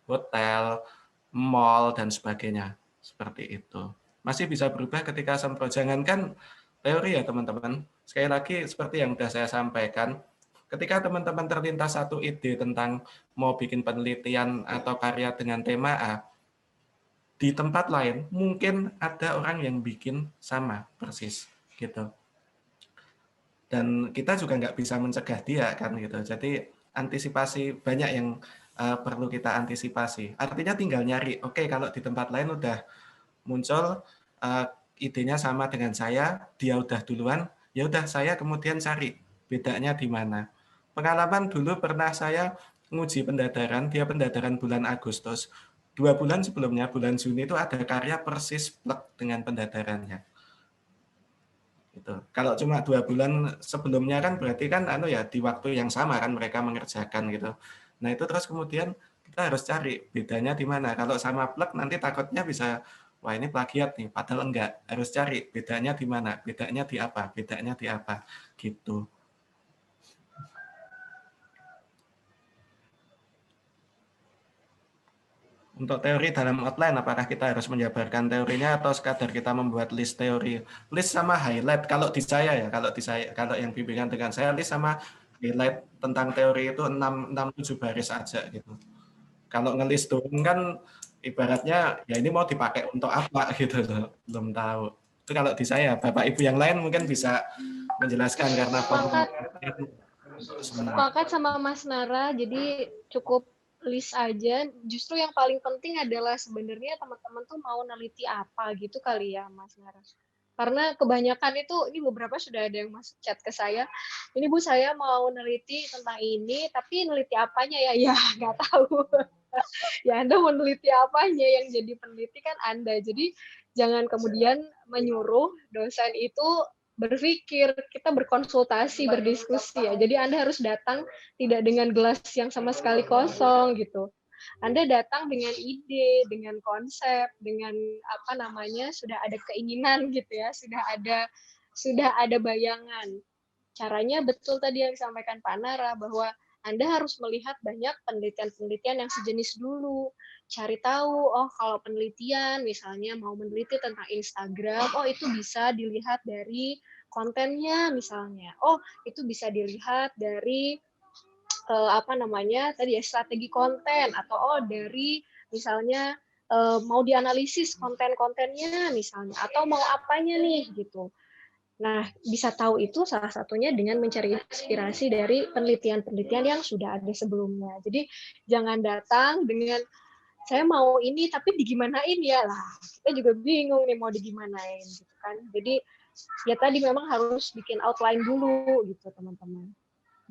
hotel, mall, dan sebagainya. Seperti itu. Masih bisa berubah ketika sempro. Jangankan teori ya teman-teman. Sekali lagi seperti yang sudah saya sampaikan, ketika teman-teman terlintas satu ide tentang mau bikin penelitian atau karya dengan tema A, di tempat lain mungkin ada orang yang bikin sama persis gitu. Dan kita juga nggak bisa mencegah dia kan gitu. Jadi antisipasi banyak yang perlu kita antisipasi. Artinya tinggal nyari. Oke, kalau di tempat lain udah muncul idenya sama dengan saya, dia udah duluan, ya udah saya kemudian cari bedanya di mana. Pengalaman dulu pernah saya nguji pendadaran, dia pendadaran bulan Agustus. 2 bulan sebelumnya, bulan Juni itu ada karya persis plek dengan pendadarannya. Gitu. Kalau cuma 2 bulan sebelumnya kan berarti kan di waktu yang sama kan mereka mengerjakan gitu. Nah itu terus kemudian kita harus cari bedanya di mana. Kalau sama plek nanti takutnya bisa, wah ini plagiat nih, padahal enggak. Harus cari bedanya di mana, bedanya di apa, bedanya di apa, gitu. Untuk teori dalam outline, apakah kita harus menjabarkan teorinya atau sekadar kita membuat list teori? List sama highlight, kalau di saya ya, kalau yang bimbingan dengan saya, list sama highlight tentang teori itu 6-7 baris aja gitu. Kalau ngelis doang kan ibaratnya ya ini mau dipakai untuk apa gitu loh, belum tahu. Itu kalau di saya, Bapak Ibu yang lain mungkin bisa menjelaskan karena sepakat sama Mas Nara, jadi cukup list aja. Justru yang paling penting adalah sebenarnya teman-teman tuh mau neliti apa gitu kali ya Mas Nara. Karena kebanyakan itu, ini beberapa sudah ada yang masuk chat ke saya, ini Bu saya mau neliti tentang ini, tapi neliti apanya ya? Ya nggak tahu. Ya Anda mau neliti apanya, yang jadi peneliti kan Anda. Jadi jangan kemudian menyuruh dosen itu berpikir, kita berkonsultasi, berdiskusi ya. Jadi Anda harus datang tidak dengan gelas yang sama sekali kosong gitu. Anda datang dengan ide, dengan konsep, dengan sudah ada keinginan gitu ya, sudah ada bayangan. Caranya betul tadi yang disampaikan Pak Nara, bahwa Anda harus melihat banyak penelitian-penelitian yang sejenis dulu. Cari tahu, oh kalau penelitian misalnya mau meneliti tentang Instagram, oh itu bisa dilihat dari kontennya misalnya. Oh itu bisa dilihat dari tadi ya strategi konten, atau dari misalnya mau dianalisis konten-kontennya misalnya, atau mau apanya nih gitu. Nah, bisa tahu itu salah satunya dengan mencari inspirasi dari penelitian-penelitian yang sudah ada sebelumnya. Jadi jangan datang dengan saya mau ini tapi digimanain ya lah. Kita juga bingung nih mau digimanain gitu kan. Jadi ya tadi memang harus bikin outline dulu gitu teman-teman.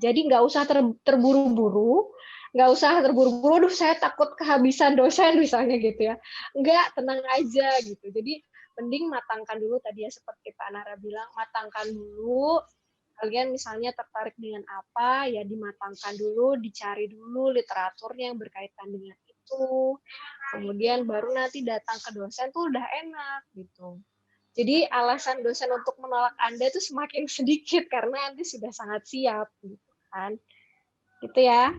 Jadi nggak usah terburu-buru, aduh saya takut kehabisan dosen misalnya gitu ya. Nggak, tenang aja gitu. Jadi mending matangkan dulu tadi ya seperti Pak Nara bilang, matangkan dulu. Kalian misalnya tertarik dengan apa, ya dimatangkan dulu, dicari dulu literaturnya yang berkaitan dengan itu. Kemudian baru nanti datang ke dosen tuh udah enak gitu. Jadi alasan dosen untuk menolak Anda itu semakin sedikit karena Anda sudah sangat siap gitu kan. Gitu ya.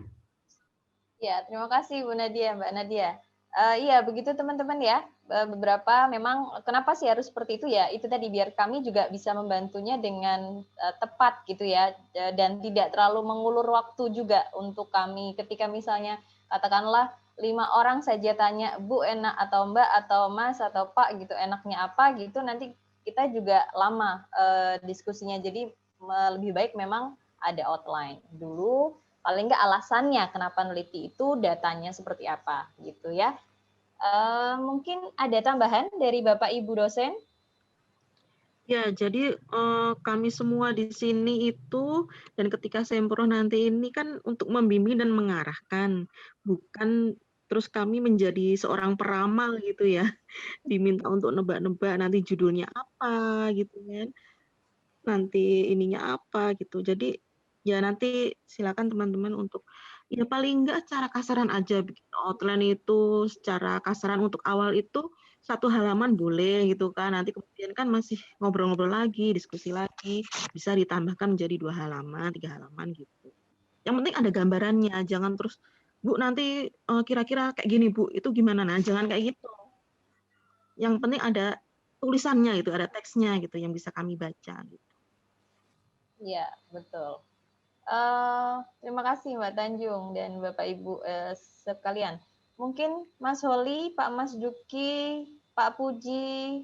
Ya, terima kasih Bu Nadia, Mbak Nadia. Iya, begitu teman-teman ya. Beberapa memang kenapa sih harus seperti itu ya? Itu tadi biar kami juga bisa membantunya dengan tepat gitu ya, dan tidak terlalu mengulur waktu juga untuk kami ketika misalnya katakanlah 5 orang saja tanya, Bu enak atau Mbak atau Mas atau Pak gitu, enaknya apa gitu, nanti kita juga lama diskusinya. Jadi lebih baik memang ada outline dulu, paling nggak alasannya kenapa neliti itu, datanya seperti apa gitu ya. Mungkin ada tambahan dari Bapak Ibu dosen? Ya, jadi kami semua di sini itu, dan ketika sempro nanti ini kan untuk membimbing dan mengarahkan, bukan terus kami menjadi seorang peramal gitu ya, diminta untuk nebak-nebak nanti judulnya apa gitu kan, nanti ininya apa gitu. Jadi ya nanti silakan teman-teman untuk ya paling enggak secara kasaran aja bikin outline itu secara kasaran untuk awal itu 1 halaman boleh gitu kan. Nanti kemudian kan masih ngobrol-ngobrol lagi, diskusi lagi, bisa ditambahkan menjadi 2 halaman, 3 halaman gitu. Yang penting ada gambarannya, jangan terus, Bu nanti kira-kira kayak gini Bu, itu gimana? Nah, jangan kayak gitu. Yang penting ada tulisannya itu, ada teksnya gitu yang bisa kami baca gitu. Iya, betul. Terima kasih Mbak Tanjung dan Bapak Ibu sekalian. Mungkin Mas Holi, Pak Mas Juki, Pak Puji,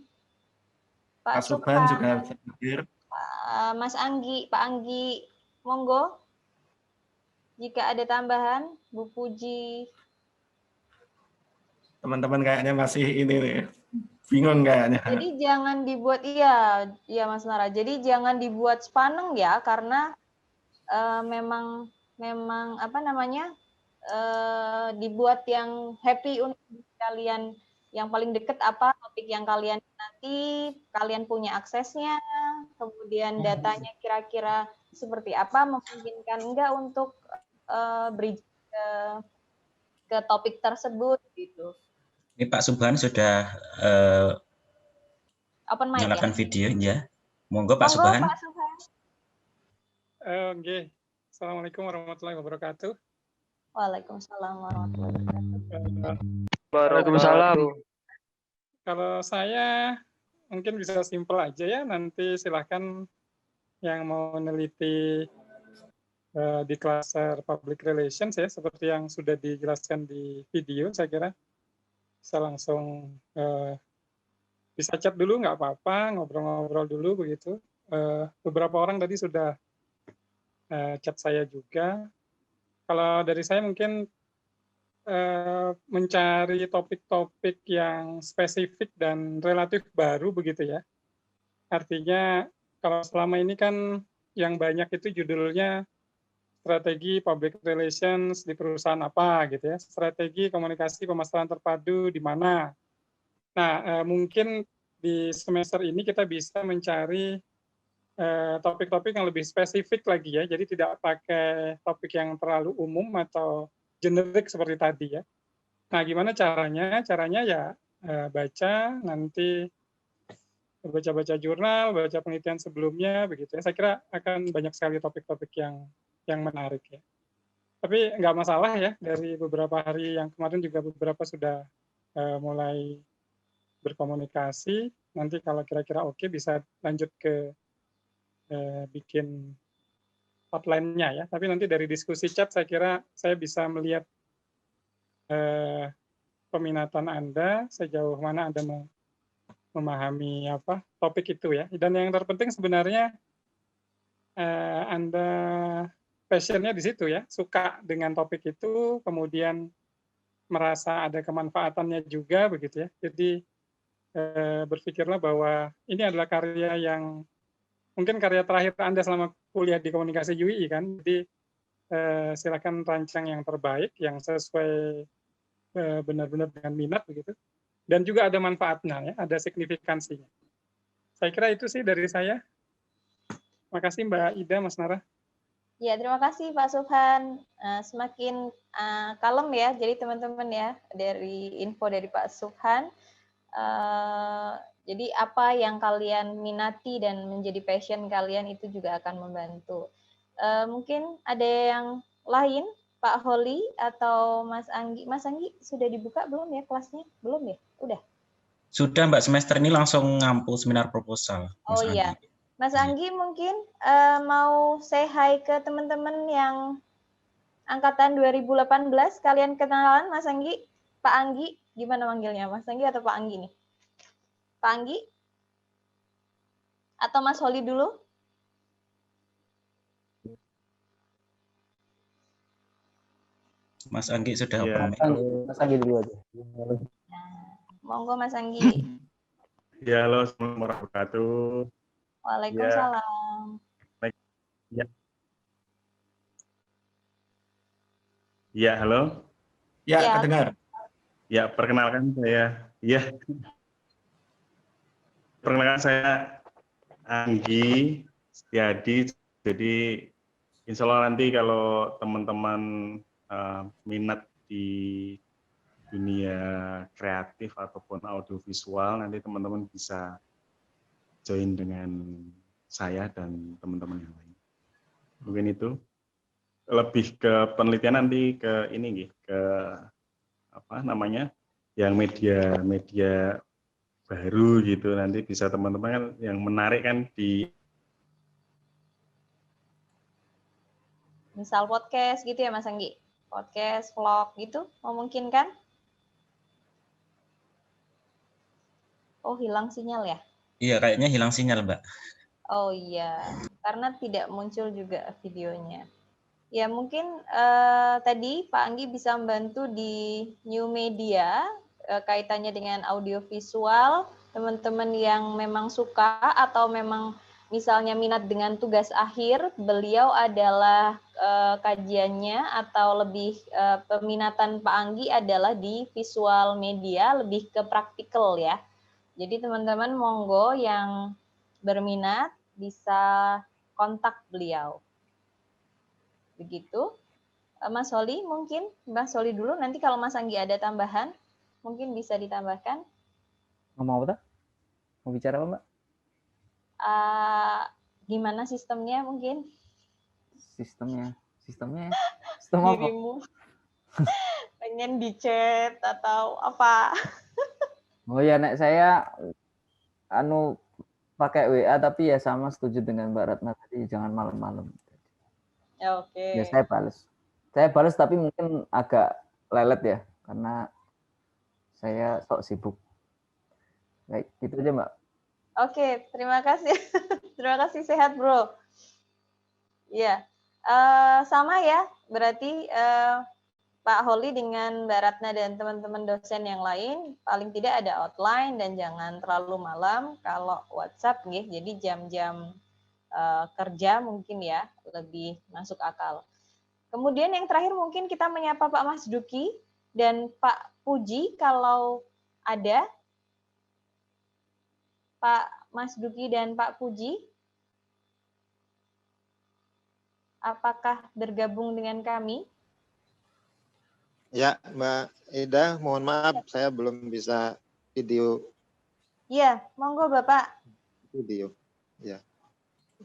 Pak Subhan Subhan, juga bisa hadir. Mas Anggi, Pak Anggi, monggo. Jika ada tambahan, Bu Puji. Teman-teman kayaknya masih ini nih, bingung kayaknya. Jadi jangan dibuat, iya Mas Nara. Jadi jangan dibuat sepaneng ya, karena memang apa namanya, dibuat yang happy untuk kalian, yang paling deket apa topik yang kalian nanti kalian punya aksesnya, kemudian datanya kira-kira seperti apa, memungkinkan enggak untuk bridge ke topik tersebut gitu. Ini Pak Subhan sudah Open mic nyalakan ya? video ya. Monggo Pak Monggo Subhan. Pak Subhan. Oke. Assalamualaikum warahmatullahi wabarakatuh. Waalaikumsalam warahmatullahi wabarakatuh. Waalaikumsalam. Kalau saya mungkin bisa simpel aja ya, nanti silahkan yang mau meneliti di cluster public relations ya, seperti yang sudah dijelaskan di video, saya kira bisa langsung bisa chat dulu, nggak apa-apa, ngobrol-ngobrol dulu begitu. Beberapa orang tadi sudah chat saya juga. Kalau dari saya mungkin mencari topik-topik yang spesifik dan relatif baru begitu ya. Artinya kalau selama ini kan yang banyak itu judulnya strategi public relations di perusahaan apa gitu ya, strategi komunikasi pemasaran terpadu di mana. Nah, mungkin di semester ini kita bisa mencari topik-topik yang lebih spesifik lagi ya, jadi tidak pakai topik yang terlalu umum atau generik seperti tadi ya. Nah, gimana caranya? Caranya ya baca, nanti baca-baca jurnal, baca penelitian sebelumnya begitu ya. Saya kira akan banyak sekali topik-topik yang menarik ya. Tapi nggak masalah ya, dari beberapa hari yang kemarin juga beberapa sudah mulai berkomunikasi. Nanti kalau kira-kira oke bisa lanjut ke bikin outline-nya ya. Tapi nanti dari diskusi chat saya kira saya bisa melihat peminatan Anda, sejauh mana Anda memahami topik itu ya. Dan yang terpenting sebenarnya Anda passion-nya di situ ya, suka dengan topik itu, kemudian merasa ada kemanfaatannya juga begitu ya. Jadi berpikirlah bahwa ini adalah karya yang mungkin karya terakhir Anda selama kuliah di komunikasi UI kan. Jadi silakan rancang yang terbaik, yang sesuai benar-benar dengan minat begitu. Dan juga ada manfaatnya ya, ada signifikansinya. Saya kira itu sih dari saya. Makasih Mbak Ida, Mas Nara. Ya, terima kasih Pak Subhan. Semakin kalem ya, jadi teman-teman ya, dari info dari Pak Subhan. Jadi apa yang kalian minati dan menjadi passion kalian itu juga akan membantu. Mungkin ada yang lain, Pak Holly atau Mas Anggi. Mas Anggi sudah dibuka belum ya kelasnya? Belum ya? Udah? Sudah Mbak, semester ini langsung ngampu seminar proposal. Oh iya. Mas Anggi mungkin mau say hi ke teman-teman yang angkatan 2018. Kalian kenalan Mas Anggi? Pak Anggi, gimana manggilnya? Mas Anggi atau Pak Anggi nih? Pak Anggi? Atau Mas Holly dulu? Mas Anggi sudah open. Mas Anggi dulu aja. Monggo Mas Anggi. Ya, halo, assalamualaikum warahmatullahi wabarakatuh. Waalaikumsalam. Ya. Ya, halo. Ya, terdengar. Ya, perkenalkan saya. Ya. Perkenalkan saya Anggi Setiadi. Jadi insya Allah nanti kalau teman-teman minat di dunia kreatif ataupun audiovisual, nanti teman-teman bisa join dengan saya dan teman-teman yang lain. Mungkin itu. Lebih ke penelitian nanti ke ini, ke apa namanya, yang media baru gitu, nanti bisa teman-teman kan yang menarik kan di Misal podcast gitu ya Mas Anggi? Podcast, vlog gitu, memungkinkan? Oh, hilang sinyal ya? Iya, kayaknya hilang sinyal, Mbak. Oh iya, karena tidak muncul juga videonya. Ya mungkin tadi Pak Anggi bisa membantu di new media, kaitannya dengan audiovisual, teman-teman yang memang suka atau memang misalnya minat dengan tugas akhir, beliau adalah kajiannya atau lebih peminatan Pak Anggi adalah di visual media, lebih ke praktikal ya. Jadi teman-teman monggo yang berminat bisa kontak beliau. Begitu. Mas Soli mungkin, Mas Soli dulu, nanti kalau Mas Anggi ada tambahan, mungkin bisa ditambahkan. Ngomong apa tuh? Mau bicara apa Mbak? Gimana sistemnya mungkin? Sistem apa? Dirimu pengen di chat atau apa? Oh ya, nek saya pakai WA, tapi ya sama setuju dengan Mbak Ratna tadi, jangan malam-malam. Oke. Ya saya balas tapi mungkin agak lelet ya, karena saya sok sibuk. Baik, itu aja Mbak. Oke, terima kasih. Terima kasih, sehat bro. Iya, sama ya, berarti Pak Holly dengan Mbak Ratna dan teman-teman dosen yang lain, paling tidak ada outline dan jangan terlalu malam. Kalau WhatsApp, jadi jam-jam kerja mungkin ya, lebih masuk akal. Kemudian yang terakhir mungkin kita menyapa Pak Mas Duki dan Pak Puji kalau ada. Pak Mas Duki dan Pak Puji, apakah bergabung dengan kami? Ya, Mbak Ida, mohon maaf saya belum bisa video. Iya, monggo Bapak. Video, ya.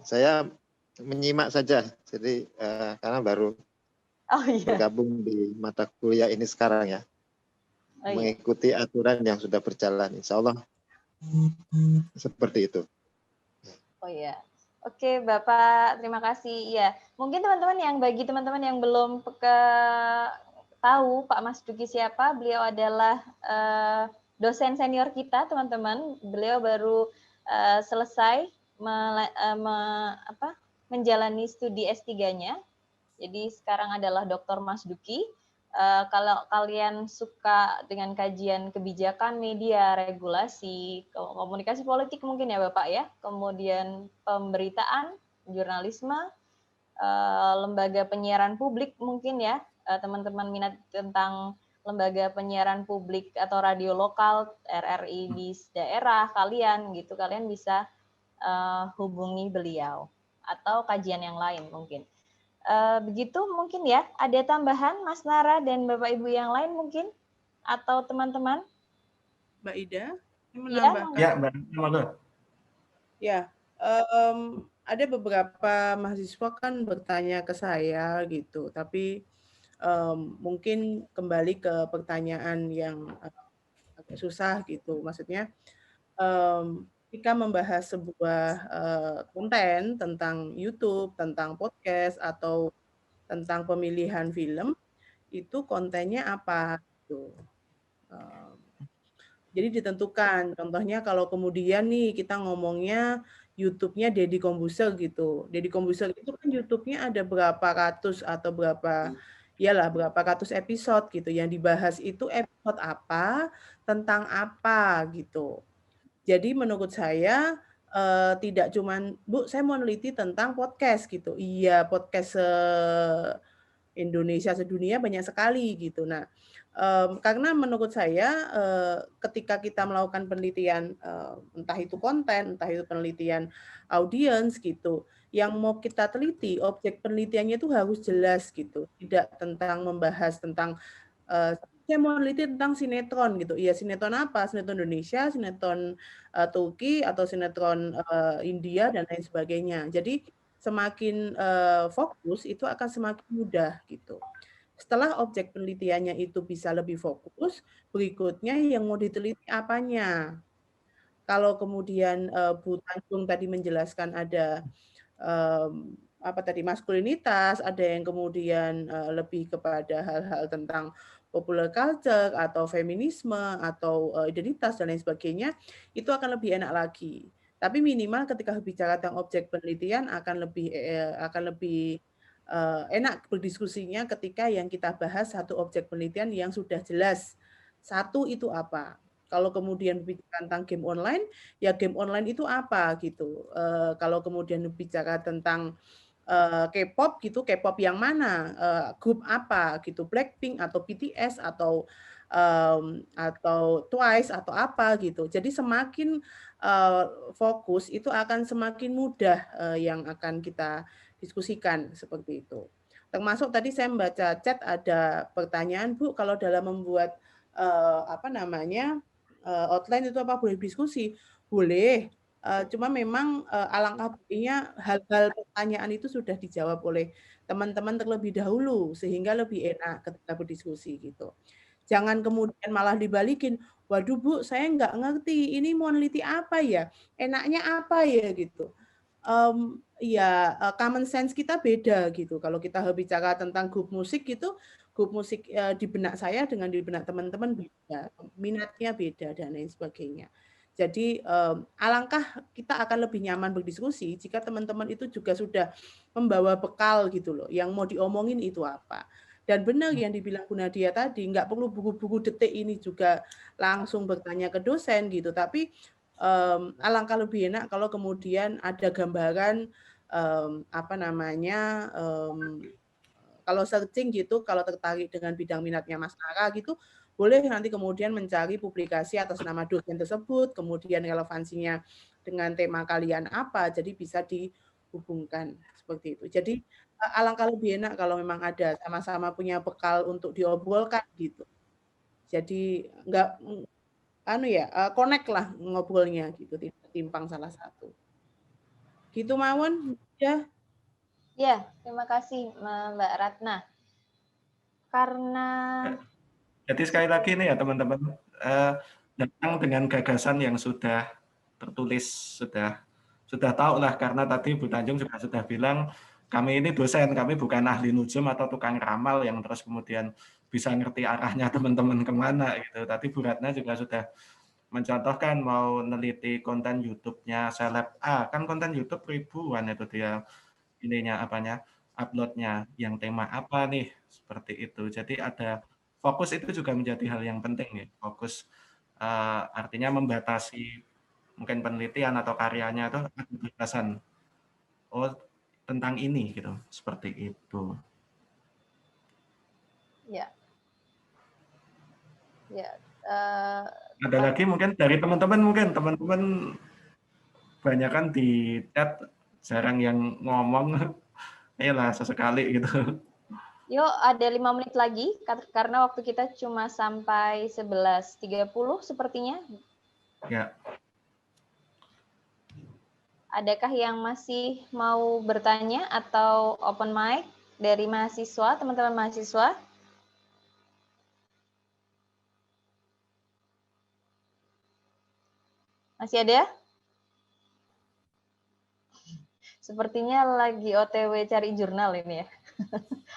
Saya menyimak saja, jadi karena baru bergabung di mata kuliah ini sekarang ya. Mengikuti aturan yang sudah berjalan, insya Allah seperti itu. Oh iya, Oke, Bapak, terima kasih. Ya, mungkin bagi teman-teman yang belum tahu Pak Mas Duki siapa, beliau adalah dosen senior kita, teman-teman. Beliau baru selesai menjalani studi S3-nya. Jadi sekarang adalah Dr. Mas Duki. Kalau kalian suka dengan kajian kebijakan, media, regulasi, komunikasi politik mungkin ya Bapak ya, kemudian pemberitaan, jurnalisme, lembaga penyiaran publik mungkin ya, teman-teman minat tentang lembaga penyiaran publik atau radio lokal, RRI di daerah kalian gitu, kalian bisa hubungi beliau atau kajian yang lain mungkin. Begitu mungkin ya, ada tambahan Mas Nara dan Bapak Ibu yang lain mungkin atau teman-teman? Mbak Ida, menambahkan. Ya, Mbak Ida. Ya, ada beberapa mahasiswa kan bertanya ke saya gitu, tapi mungkin kembali ke pertanyaan yang agak susah gitu. Maksudnya ketika membahas sebuah konten tentang YouTube, tentang podcast, atau tentang pemilihan film, itu kontennya apa gitu. Jadi ditentukan, contohnya kalau kemudian nih kita ngomongnya YouTube-nya Deddy Kombusel gitu. Deddy Kombusel itu kan YouTube-nya ada berapa ratus atau berapa ratus episode gitu. Yang dibahas itu episode apa, tentang apa gitu. Jadi menurut saya tidak cuman, Bu, saya mau neliti tentang podcast gitu. Iya, podcast Indonesia sedunia banyak sekali gitu. Nah, karena menurut saya ketika kita melakukan penelitian entah itu konten, entah itu penelitian audiens gitu, yang mau kita teliti objek penelitiannya itu harus jelas gitu, tidak tentang membahas tentang saya mau meneliti tentang sinetron gitu. Iya, sinetron apa? Sinetron Indonesia, sinetron Turki, atau sinetron India dan lain sebagainya. Jadi semakin fokus itu akan semakin mudah gitu. Setelah objek penelitiannya itu bisa lebih fokus, berikutnya yang mau diteliti apanya. Kalau kemudian Bu Tanjung tadi menjelaskan ada maskulinitas, ada yang kemudian lebih kepada hal-hal tentang popular culture atau feminisme atau identitas dan lain sebagainya, itu akan lebih enak lagi. Tapi minimal ketika bicara tentang objek penelitian akan lebih enak berdiskusinya ketika yang kita bahas satu objek penelitian yang sudah jelas. Satu itu apa? Kalau kemudian bicara tentang game online, ya game online itu apa gitu. Kalau kemudian bicara tentang K-pop gitu, K-pop yang mana, grup apa gitu, Blackpink atau BTS atau Twice atau apa gitu. Jadi semakin fokus itu akan semakin mudah yang akan kita diskusikan seperti itu. Termasuk tadi saya membaca chat ada pertanyaan, Bu, kalau dalam membuat outline itu apa boleh diskusi? Boleh. Cuma memang alangkah baiknya hal-hal pertanyaan itu sudah dijawab oleh teman-teman terlebih dahulu sehingga lebih enak ketika berdiskusi gitu. Jangan kemudian malah dibalikin, waduh Bu, saya nggak ngerti, ini mau neliti apa ya? Enaknya apa ya gitu. Common sense kita beda gitu. Kalau kita bicara tentang grup musik gitu, grup musik di benak saya dengan di benak teman-teman beda, minatnya beda dan lain sebagainya. Jadi alangkah kita akan lebih nyaman berdiskusi jika teman-teman itu juga sudah membawa bekal gitu loh, yang mau diomongin itu apa. Dan benar yang dibilang Bu Nadia tadi, nggak perlu buku-buku detik ini juga langsung bertanya ke dosen gitu, tapi alangkah lebih enak kalau kemudian ada gambaran kalau searching gitu, kalau tertarik dengan bidang minatnya Mas Nara gitu, boleh nanti kemudian mencari publikasi atas nama dosen tersebut, kemudian relevansinya dengan tema kalian apa, jadi bisa dihubungkan seperti itu. Jadi alangkah lebih enak kalau memang ada sama-sama punya bekal untuk diobrolkan gitu. Jadi nggak connect lah ngobrolnya gitu, tidak timpang salah satu. Gitu Mawon, ya. Ya, terima kasih Mbak Ratna. Karena jadi sekali lagi nih ya teman-teman, datang dengan gagasan yang sudah tertulis, sudah sudah tahu lah, karena tadi Bu Tanjung juga sudah bilang, kami ini dosen, kami bukan ahli nujum atau tukang ramal yang terus kemudian bisa ngerti arahnya teman-teman kemana gitu. Tadi Bu Ratna juga sudah mencontohkan mau neliti konten YouTube-nya seleb A, kan konten YouTube ribuan itu dia ininya apanya, upload-nya, yang tema apa nih, seperti itu. Jadi ada fokus, itu juga menjadi hal yang penting nih. Fokus artinya membatasi mungkin penelitian atau karyanya itu ada batasan. Oh, tentang ini gitu, seperti itu. Ya. Ya. Ada lagi mungkin dari teman-teman, banyak kan di chat, jarang yang ngomong, ayolah sesekali gitu. Yuk, ada 5 menit lagi, karena waktu kita cuma sampai 11.30 sepertinya. Ya. Adakah yang masih mau bertanya atau open mic dari mahasiswa, teman-teman mahasiswa? Masih ada? Sepertinya lagi OTW cari jurnal ini ya.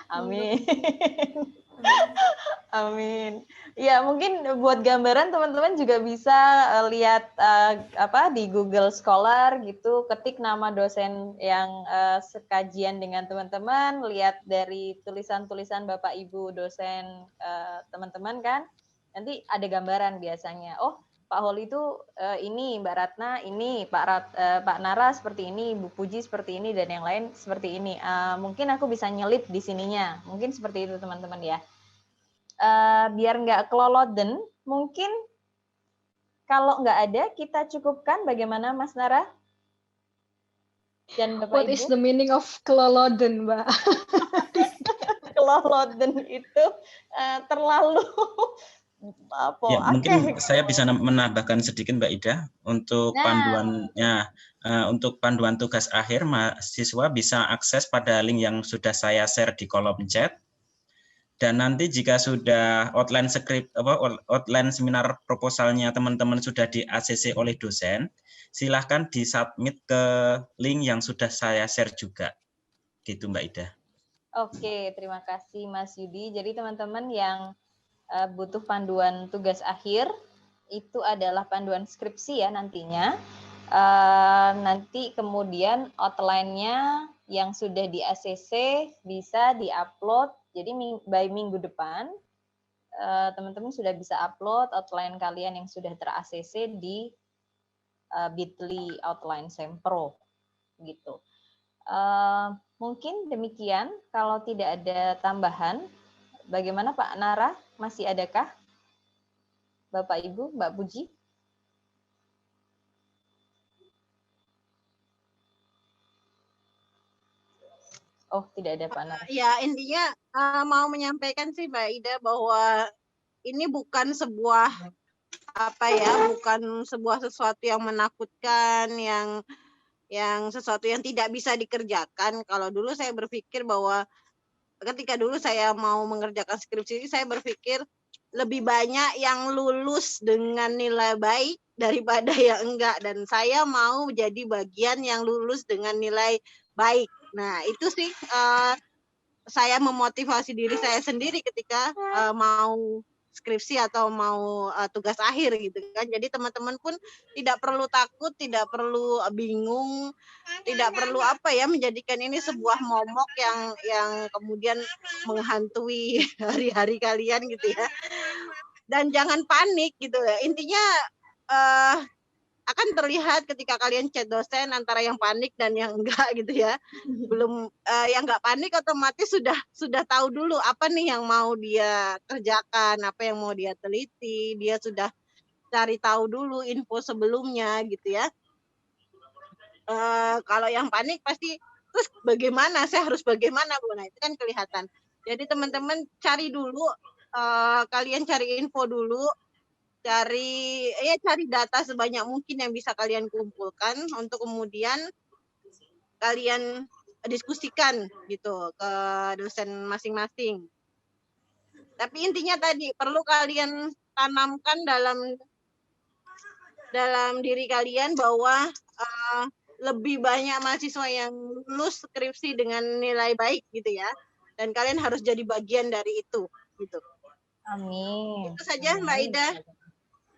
Amin. Amin. Ya, mungkin buat gambaran teman-teman juga bisa lihat di Google Scholar gitu, ketik nama dosen yang sekajian dengan teman-teman, lihat dari tulisan-tulisan Bapak Ibu dosen teman-teman kan. Nanti ada gambaran biasanya. Oh, Pak Holi itu ini, Mbak Ratna ini, Pak Nara seperti ini, Bu Puji seperti ini, dan yang lain seperti ini. Mungkin aku bisa nyelip di sininya. Mungkin seperti itu teman-teman ya. Biar nggak keloloden, mungkin kalau nggak ada, kita cukupkan. Bagaimana Mas Nara? Dan Bapak What Ibu? is the meaning of keloloden, Mbak? Keloloden itu terlalu... Ya, mungkin saya bisa menambahkan sedikit Mbak Ida untuk panduannya. Untuk panduan tugas akhir, mahasiswa bisa akses pada link yang sudah saya share di kolom chat. Dan nanti jika sudah outline seminar proposalnya teman-teman sudah di ACC oleh dosen, silahkan disubmit ke link yang sudah saya share juga. Gitu Mbak Ida. Oke, terima kasih Mas Yudi. Jadi teman-teman yang butuh panduan tugas akhir, itu adalah panduan skripsi ya nantinya. Nanti kemudian outline-nya yang sudah di ACC bisa di-upload. Jadi by minggu depan, teman-teman sudah bisa upload outline kalian yang sudah ter-ACC di Bitly Outline Sempro. Gitu. Mungkin demikian, kalau tidak ada tambahan. Bagaimana Pak Nara? Masih adakah? Bapak Ibu, Mbak Puji? Oh, tidak ada Pak Nara. Ya, intinya mau menyampaikan sih Mbak Ida bahwa ini bukan sebuah bukan sebuah sesuatu yang menakutkan, yang sesuatu yang tidak bisa dikerjakan. Kalau dulu saya berpikir bahwa ketika dulu saya mau mengerjakan skripsi, saya berpikir lebih banyak yang lulus dengan nilai baik daripada yang enggak, dan saya mau jadi bagian yang lulus dengan nilai baik. Nah, itu sih saya memotivasi diri saya sendiri ketika mau skripsi atau mau tugas akhir gitu kan. Jadi teman-teman pun tidak perlu takut, tidak perlu bingung, tidak perlu menjadikan ini sebuah momok yang kemudian menghantui hari-hari kalian gitu ya. Dan jangan panik gitu ya. Intinya akan terlihat ketika kalian chat dosen antara yang panik dan yang enggak gitu ya. Belum yang enggak panik otomatis sudah tahu dulu apa nih yang mau dia kerjakan, apa yang mau dia teliti, dia sudah cari tahu dulu info sebelumnya gitu ya. Kalau yang panik pasti terus bagaimana, saya harus bagaimana Bu? Nah, itu kan kelihatan. Jadi teman-teman cari dulu, kalian cari info dulu, cari data sebanyak mungkin yang bisa kalian kumpulkan untuk kemudian kalian diskusikan gitu ke dosen masing-masing. Tapi intinya tadi perlu kalian tanamkan dalam diri kalian bahwa lebih banyak mahasiswa yang lulus skripsi dengan nilai baik gitu ya. Dan kalian harus jadi bagian dari itu gitu. Amin. Itu saja Mbak Ida.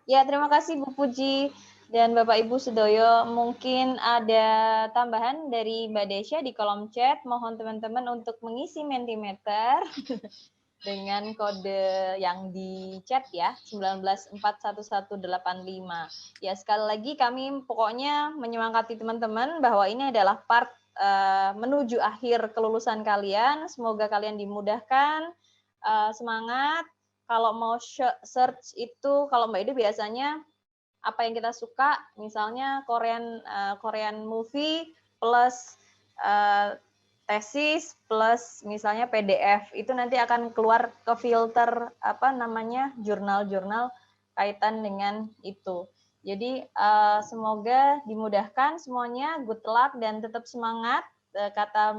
Ya, terima kasih Bu Puji dan Bapak Ibu Sedoyo. Mungkin ada tambahan dari Mbak Desya di kolom chat. Mohon teman-teman untuk mengisi Mentimeter dengan kode yang di chat ya, 1941185. Ya, sekali lagi kami pokoknya menyemangati teman-teman bahwa ini adalah part menuju akhir kelulusan kalian. Semoga kalian dimudahkan, semangat. Kalau mau search itu, kalau Mbak Ida biasanya apa yang kita suka, misalnya Korean movie plus tesis plus misalnya PDF, itu nanti akan keluar ke filter jurnal-jurnal kaitan dengan itu. Jadi semoga dimudahkan semuanya, good luck dan tetap semangat, kata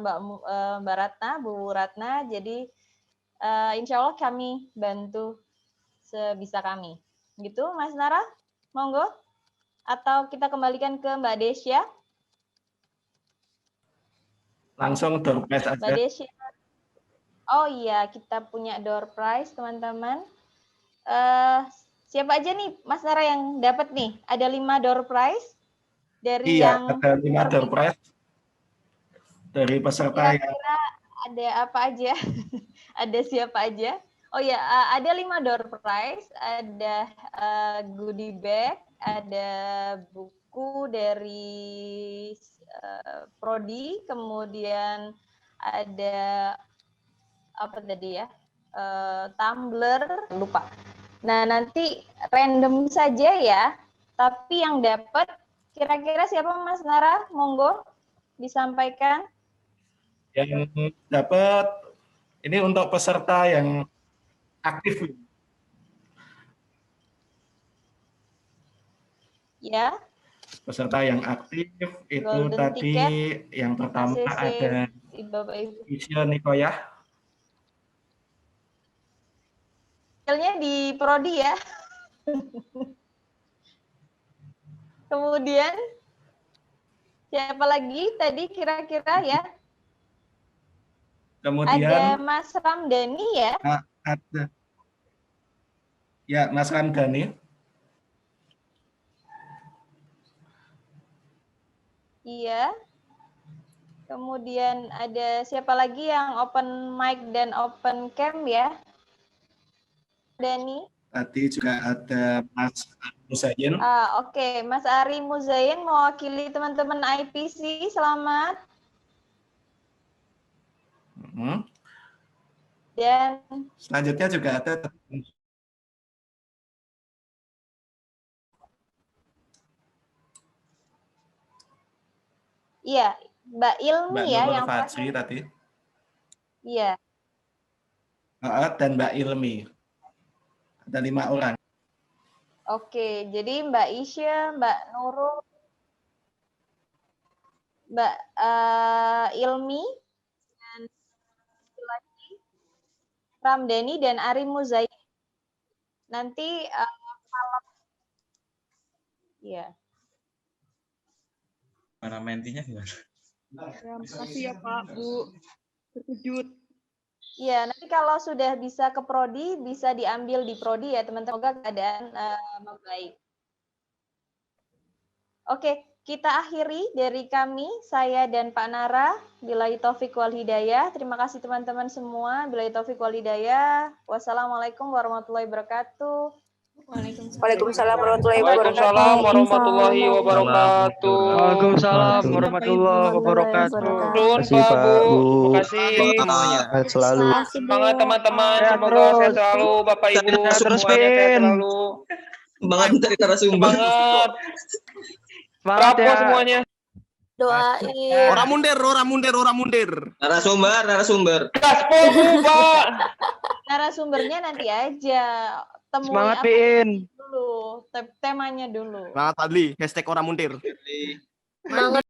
Mbak Ratna, Bu Ratna. Jadi insya Allah kami bantu sebisa kami. Gitu Mas Nara, monggo. Atau kita kembalikan ke Mbak Desya. Langsung door prize aja. Mbak Desya. Oh iya, kita punya door prize, teman-teman. Siapa aja nih, Mas Nara, yang dapat nih? Ada 5 door prize dari yang ada 5 door prize dari peserta yang kira-kira ada apa aja? Ada siapa aja? Oh ya, ada 5 door prize, ada goodie bag, ada buku dari Prodi, kemudian ada apa tadi ya, tumbler, lupa. Nah nanti random saja ya, tapi yang dapat kira-kira siapa Mas Nara? Monggo disampaikan. Yang dapat ini untuk peserta yang aktif. Ya. Peserta yang aktif itu Golden tadi ticket, yang pertama ACC, ada Bapak Ibu. Isya Nikoyah. Hasilnya di Prodi ya. Kemudian siapa lagi tadi kira-kira ya? Kemudian ada Mas Ramdhani ya? Ada. Ya, Mas Ramdhani. Iya. Kemudian ada siapa lagi yang open mic dan open cam ya? Dani. Tadi juga ada Mas Muzayin. Oke. Mas Ari Muzayin mewakili teman-teman IPC. Selamat. Dan selanjutnya juga ada iya, Mbak Ilmi Mbak ya Nurul yang Fajri tadi. Iya. Dan Mbak Ilmi. Ada 5 orang. Oke, jadi Mbak Isya, Mbak Nurul, Mbak Ilmi, dan lagi Ramdhani dan Ari Muzayin. Nanti malam, ya. Mana mentinya gimana? Ya, makasih ya Pak, Bu. Terkejut. Iya, nanti kalau sudah bisa ke Prodi, bisa diambil di Prodi ya teman-teman. Semoga keadaan membaik. Oke, kita akhiri dari kami, saya dan Pak Nara. Billahi taufiq wal hidayah. Terima kasih teman-teman semua. Billahi taufiq wal hidayah. Wassalamualaikum warahmatullahi wabarakatuh. Waalaikumsalam warahmatullahi Waalaikumsalam warahmatullahi wabarakatuh. Waalaikumsalam warahmatullahi wabarakatuh. Nuhun Pak Bu. Terima kasih. Semangat selalu. Semangat teman-teman. Semoga sehat selalu Bapak Ibu semuanya sehat selalu. Semangat dari narasumber. Semangat. Semangat ya semuanya. Doain. Orang mundur. Narasumber. Gaspol Bu, Pak. Narasumbernya nanti aja. Temui Semangat apa Pin. dulu, temanya dulu. Semangat Adli. #orang mundur. Semangat